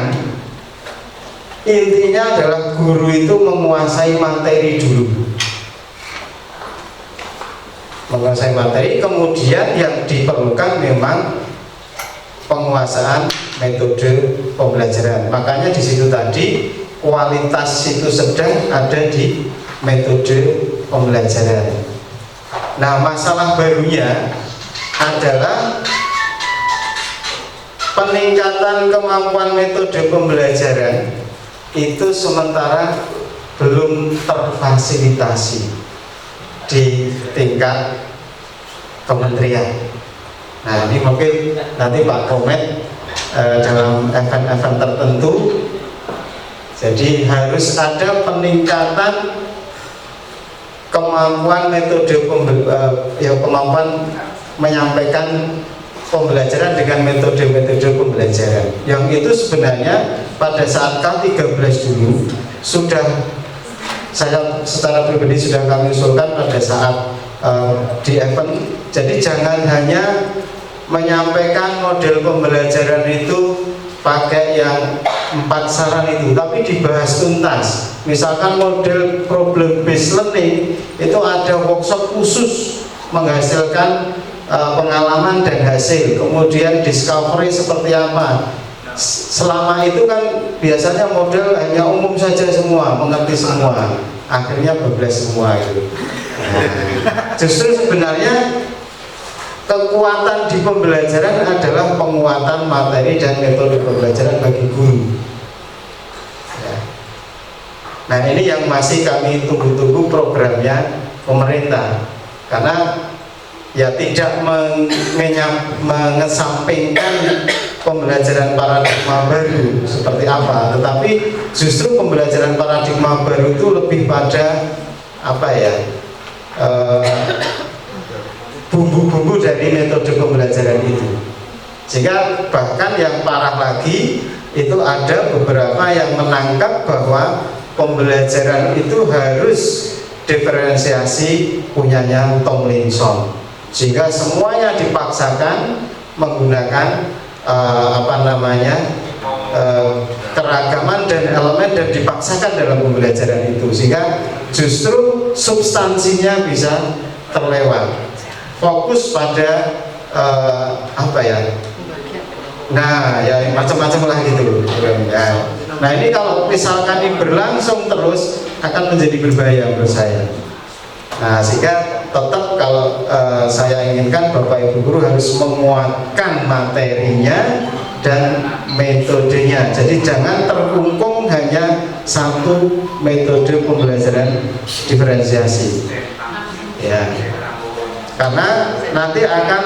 intinya adalah guru itu menguasai materi dulu, menguasai materi, kemudian yang diperlukan memang penguasaan metode pembelajaran. Makanya di situ tadi kualitas itu sedang ada di metode pembelajaran. Nah, masalah barunya adalah peningkatan kemampuan metode pembelajaran itu sementara belum terfasilitasi di tingkat kementerian. Nah ini mungkin nanti Pak Komet dalam event-event tertentu, jadi harus ada peningkatan kemampuan metode kemampuan menyampaikan pembelajaran dengan metode-metode pembelajaran yang itu sebenarnya pada saat K13 dulu sudah saya secara pribadi sudah kami usulkan pada saat di event. Jadi jangan hanya menyampaikan model pembelajaran itu pakai yang 4 saran itu, tapi dibahas tuntas. Misalkan model problem based learning itu ada workshop khusus menghasilkan pengalaman dan hasil, kemudian discovery seperti apa. Selama itu kan biasanya model hanya umum saja semua, mengerti semua, akhirnya bablas semua itu. Justru sebenarnya kekuatan di pembelajaran adalah penguatan materi dan metode pembelajaran bagi guru. Ya. Nah ini yang masih kami tunggu-tunggu programnya pemerintah, karena ya tidak mengesampingkan pembelajaran paradigma baru seperti apa, tetapi justru pembelajaran paradigma baru itu lebih pada bumbu-bumbu dari metode pembelajaran itu. Sehingga bahkan yang parah lagi itu ada beberapa yang menangkap bahwa pembelajaran itu harus diferensiasi punyanya Tomlinson, sehingga semuanya dipaksakan menggunakan keragaman dan elemen dan dipaksakan dalam pembelajaran itu, sehingga justru substansinya bisa terlewat, fokus pada nah ya macam-macam lah gitu ya. Nah ini kalau misalkan ini berlangsung terus akan menjadi berbahaya menurut saya. Nah sehingga tetap kalau saya inginkan Bapak Ibu Guru harus menguatkan materinya dan metodenya. Jadi jangan terkungkung hanya satu metode pembelajaran diferensiasi. Ya. Karena nanti akan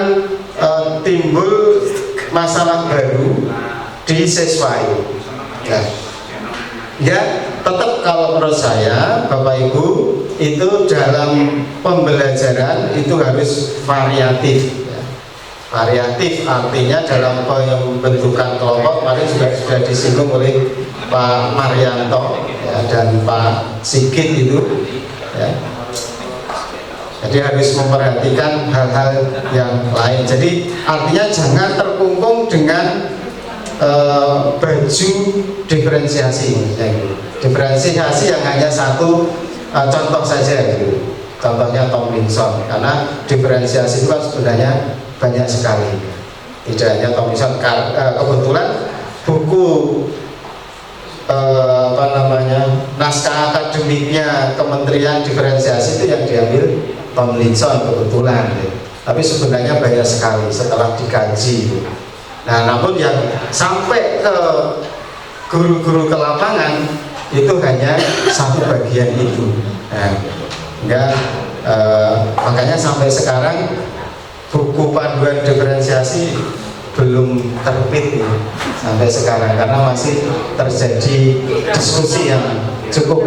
timbul masalah baru di siswa itu. Ya, tetap kalau menurut saya Bapak Ibu itu dalam pembelajaran itu harus variatif. Variatif artinya dalam pembentukan kelompok kemarin juga sudah disinggung oleh Pak Marianto ya, dan Pak Sigit itu ya. Jadi harus memperhatikan hal-hal yang lain. Jadi artinya jangan terkungkung dengan baju diferensiasi. Diferensiasi yang hanya satu contoh saja gitu. Contohnya Tomlinson, karena diferensiasi itu kan sebenarnya banyak sekali. Tidak hanya Tomlinson, kebetulan buku naskah akademiknya Kementerian Diferensiasi itu yang diambil Tomlinson kebetulan. Tapi sebenarnya banyak sekali setelah dikaji. Nah, namun yang sampai ke guru-guru ke lapangan itu hanya satu bagian itu. Nah, makanya sampai sekarang buku panduan diferensiasi belum terbit sampai sekarang karena masih terjadi diskusi yang cukup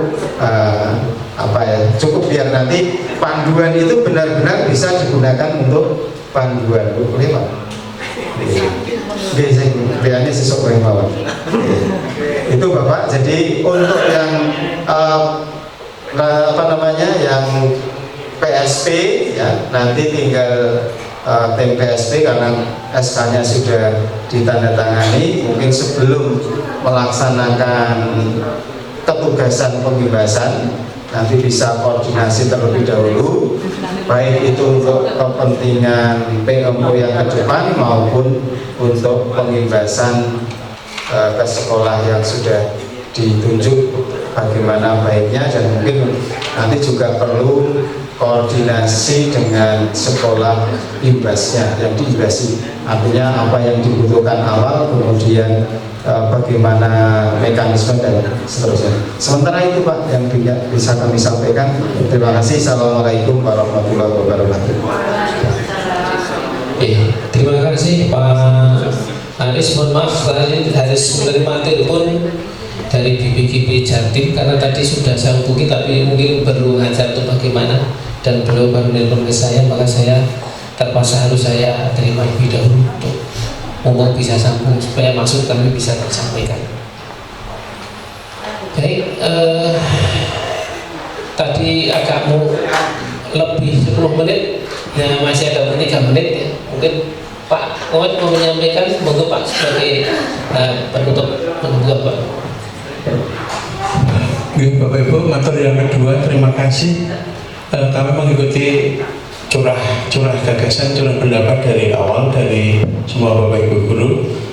cukup biar nanti panduan itu benar-benar bisa digunakan untuk panduan. Boleh Pak? Biasanya siswa bawah. Itu Bapak. Jadi untuk yang yang PSP ya nanti tinggal tim PSP karena SK-nya sudah ditandatangani, mungkin sebelum melaksanakan ketugasan pembebasan nanti bisa koordinasi terlebih dahulu, baik itu untuk kepentingan PMO yang ke depan maupun untuk pembebasan ke sekolah yang sudah ditunjuk bagaimana baiknya, dan mungkin nanti juga perlu koordinasi dengan sekolah imbasnya yang diimbasi, artinya apa yang dibutuhkan awal, kemudian bagaimana mekanisme dan seterusnya. Sementara itu Pak yang bisa kami sampaikan. Terima kasih. Assalamualaikum warahmatullahi wabarakatuh. Terima kasih Pak Aris. Mohon maaf tadi harus menerima telepon dari BPKB Jatim karena tadi sudah saya hubungi tapi mungkin perlu ngajar atau bagaimana, dan beliau baru nelpon ke saya, maka saya terpaksa harus saya terima lebih dahulu untuk ngomong bisa sambung supaya maksud kami bisa tersampaikan. Baik, tadi agak mau lebih 10 menit ya, masih ada 3 menit ya. Mungkin Pak Muhammad mau menyampaikan, monggo Pak sebagai penutup Pak. Bapak Ibu, materi yang kedua, terima kasih. Kami mengikuti curah gagasan, curah pendapat dari awal dari semua Bapak Ibu guru,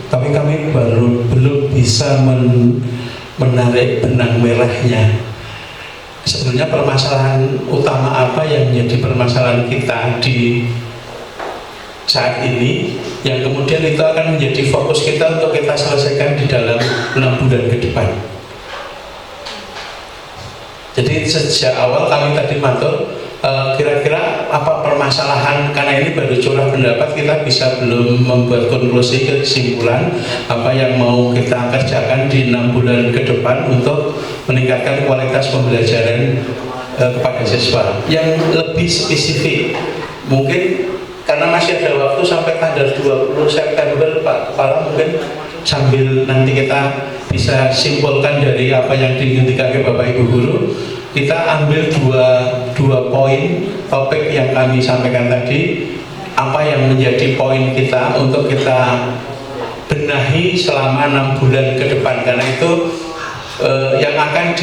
tapi kami belum bisa menarik benang merahnya. Sebenarnya permasalahan utama apa yang menjadi permasalahan kita di saat ini, yang kemudian itu akan menjadi fokus kita untuk kita selesaikan di dalam 6 bulan ke depan. Jadi sejak awal kami tadi matur kira-kira apa permasalahan, karena ini baru curah pendapat, kita bisa belum membuat konklusi kesimpulan apa yang mau kita kerjakan di 6 bulan ke depan untuk meningkatkan kualitas pembelajaran kepada siswa yang lebih spesifik. Mungkin karena masih ada waktu sampai tanggal 20 September Pak Kepala, mungkin sambil nanti kita bisa simpulkan dari apa yang diinginkan ke Bapak Ibu guru, kita ambil dua poin topik yang kami sampaikan tadi, apa yang menjadi poin kita untuk kita benahi selama 6 bulan ke depan, karena itu yang akan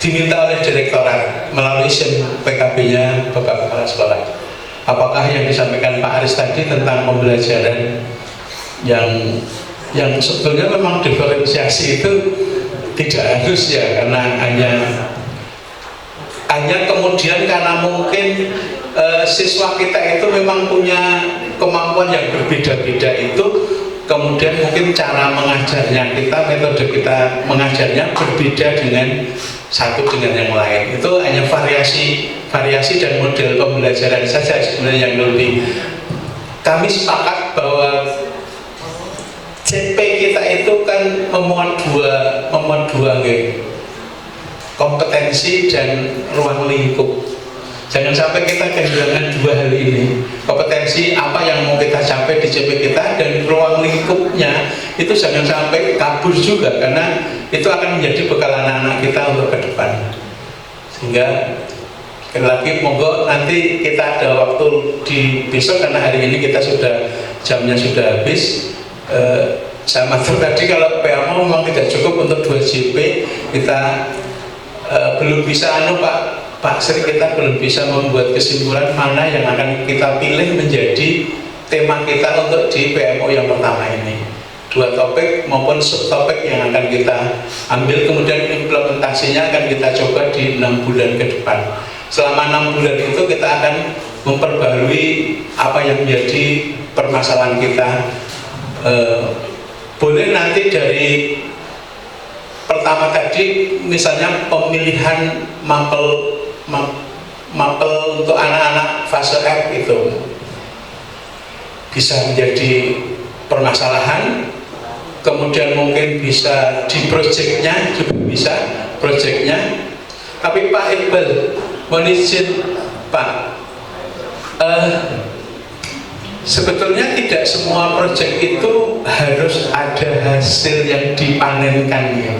diminta oleh direktorat melalui SIM PKB-nya Bapak Kepala Sekolah. Apakah yang disampaikan Pak Aris tadi tentang pembelajaran yang sebetulnya memang diferensiasi itu tidak harus ya, karena hanya kemudian karena mungkin siswa kita itu memang punya kemampuan yang berbeda-beda, itu kemudian mungkin cara mengajarnya kita, metode kita mengajarnya berbeda dengan satu dengan yang lain. Itu hanya variasi dan model pembelajaran saja sebenarnya yang lebih. Kami sepakat bahwa CP kita itu kan memuat dua kompetensi dan ruang lingkup. Jangan sampai kita kehilangan dua hal ini. Kompetensi apa yang mau kita capai di CP kita, dan ruang lingkupnya itu jangan sampai kabur juga, karena itu akan menjadi bekal anak-anak kita untuk ke depan. Sehingga sekali lagi monggo nanti kita ada waktu di besok, karena hari ini kita jamnya sudah habis. Saya matur tadi kalau PAMO memang tidak cukup untuk 2 JP, kita belum bisa Pak Sri, kita belum bisa membuat kesimpulan mana yang akan kita pilih menjadi tema kita untuk di PMO yang pertama ini. 2 topik maupun subtopik yang akan kita ambil, kemudian implementasinya akan kita coba di 6 bulan ke depan. Selama 6 bulan itu kita akan memperbarui apa yang menjadi permasalahan kita. Boleh nanti dari pertama tadi, misalnya pemilihan mapel untuk anak-anak fase F itu bisa menjadi permasalahan, kemudian mungkin bisa di proyeknya juga bisa proyeknya. Tapi Pak Iqbal, mohon izin Pak, sebetulnya tidak semua proyek itu harus ada hasil yang dipanenkan ya.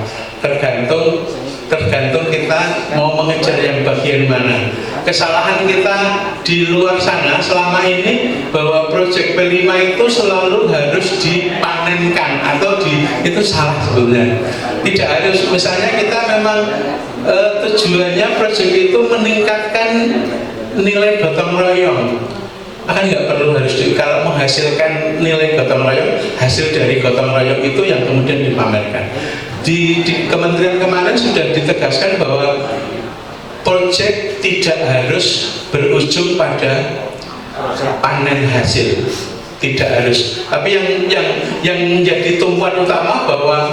Tergantung kita mau mengejar yang bagian mana. Kesalahan kita di luar sana selama ini bahwa proyek P5 itu selalu harus dipanenkan atau itu salah sebetulnya. Tidak harus, misalnya kita memang tujuannya proyek itu meningkatkan nilai gotong royong, akan nggak perlu harus kalau menghasilkan nilai gotong royong, hasil dari gotong royong itu yang kemudian dipamerkan. Di kementerian kemarin sudah ditegaskan bahwa proyek tidak harus berujung pada panen hasil, tidak harus. Tapi yang menjadi tumpuan utama bahwa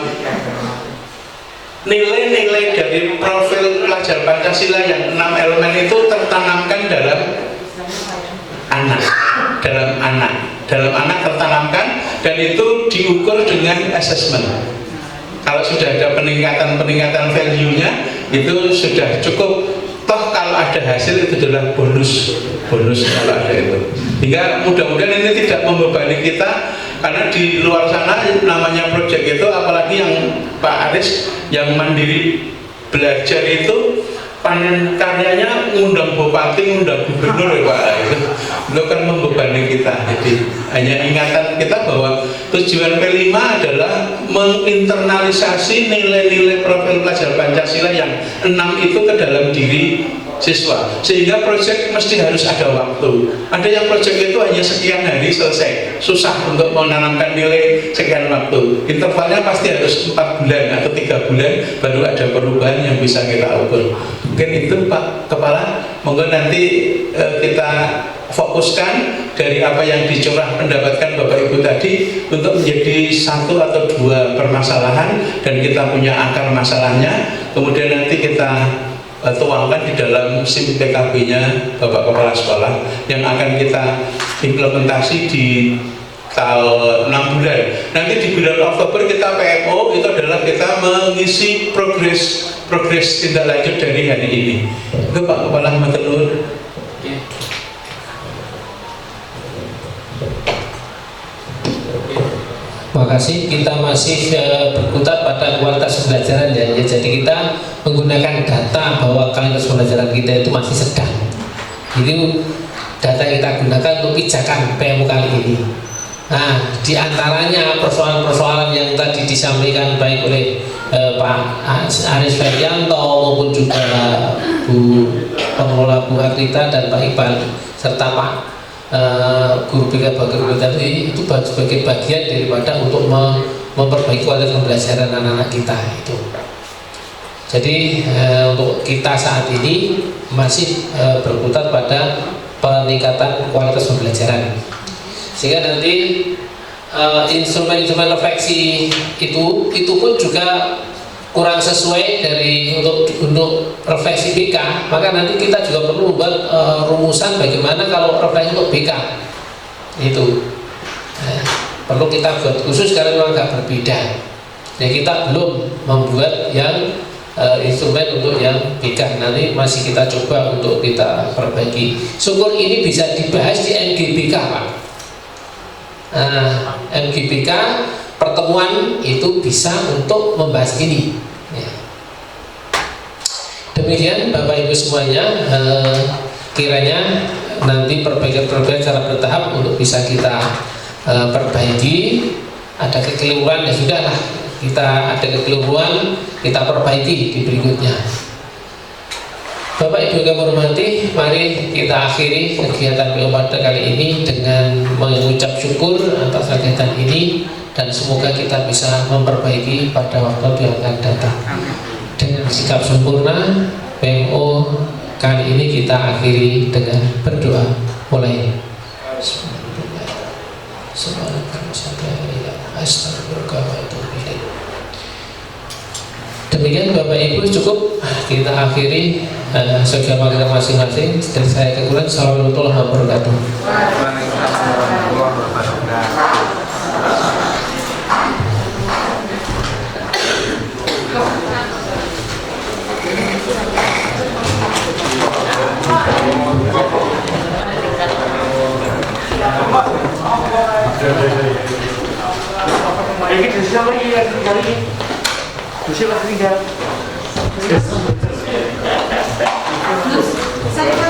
nilai-nilai dari profil pelajar Pancasila yang 6 elemen itu tertanamkan dalam anak tertanamkan, dan itu diukur dengan assessment. Kalau sudah ada peningkatan value-nya itu sudah cukup. Toh kalau ada hasil itu adalah bonus kalau ada itu. Hingga mudah-mudahan ini tidak membebani kita, karena di luar sana namanya proyek itu, apalagi yang Pak Aris yang mandiri belajar itu, panen karyanya ngundang bupati, ngundang gubernur ya Pak, itu kan membebani kita. Jadi hanya ingatan kita bahwa tujuan P5 adalah menginternalisasi nilai-nilai profil pelajar Pancasila yang 6 itu ke dalam diri siswa, sehingga proyek mesti harus ada waktu. Ada yang proyek itu hanya sekian hari selesai, susah untuk menanamkan nilai sekian waktu. Intervalnya pasti harus 4 bulan atau 3 bulan baru ada perubahan yang bisa kita ukur. Mungkin itu Pak Kepala, monggo nanti kita fokuskan dari apa yang dicurah pendapatkan Bapak Ibu tadi untuk menjadi 1 atau 2 permasalahan, dan kita punya akar masalahnya, kemudian nanti kita tuangkan di dalam SIM PKB-nya Bapak Kepala Sekolah yang akan kita implementasi di tahun 6 bulan. Nanti di bulan Oktober kita PMO, itu adalah kita mengisi progres tindak lanjut dari hari ini. Itu Pak Kepala Matenur. Terima kasih. Kita masih berkutat pada kualitas pembelajaran ya. Jadi kita menggunakan data bahwa kualitas pembelajaran kita itu masih sedang. Itu data yang kita gunakan untuk pijakan PMO kali ini. Nah, diantaranya persoalan-persoalan yang tadi disampaikan baik oleh Pak Aris Ferianto maupun juga Bu Pengelola Bu Agrita dan Pak Iqbal serta Pak guru BK Guru tadi, itu sebagai bagian daripada untuk memperbaiki kualitas pembelajaran anak-anak kita itu. Jadi untuk kita saat ini masih berkutat pada peningkatan kualitas pembelajaran, sehingga nanti instrumen-instrumen refleksi itu pun juga kurang sesuai dari untuk refleksi BK, maka nanti kita juga perlu membuat rumusan bagaimana kalau refleksi untuk BK itu perlu kita buat khusus karena memang agak berbeda. Jadi kita belum membuat yang instrumen untuk yang BK, nanti masih kita coba untuk kita perbaiki. Syukur ini bisa dibahas di MGBK Pak. MGBK pertemuan itu bisa untuk membahas ini ya. Demikian Bapak Ibu semuanya, kiranya nanti perbaikan-perbaikan secara bertahap untuk bisa kita perbaiki. Ada kekeliruan ya sudahlah, kita ada kekeliruan kita perbaiki di berikutnya. Bapak Ibu kami hormati, mari kita akhiri kegiatan PO pada kali ini dengan mengucap syukur atas kegiatan ini, dan semoga kita bisa memperbaiki pada waktu yang akan datang. Dengan sikap sempurna, PMO kali ini kita akhiri dengan berdoa. Mulai. Demikian Bapak Ibu, cukup kita akhiri segala kita masing-masing. Dan saya kekurangan. Assalamualaikum warahmatullahi wabarakatuh. Ini di siapa lagi ya kali ini? Di siapa tinggal? Saya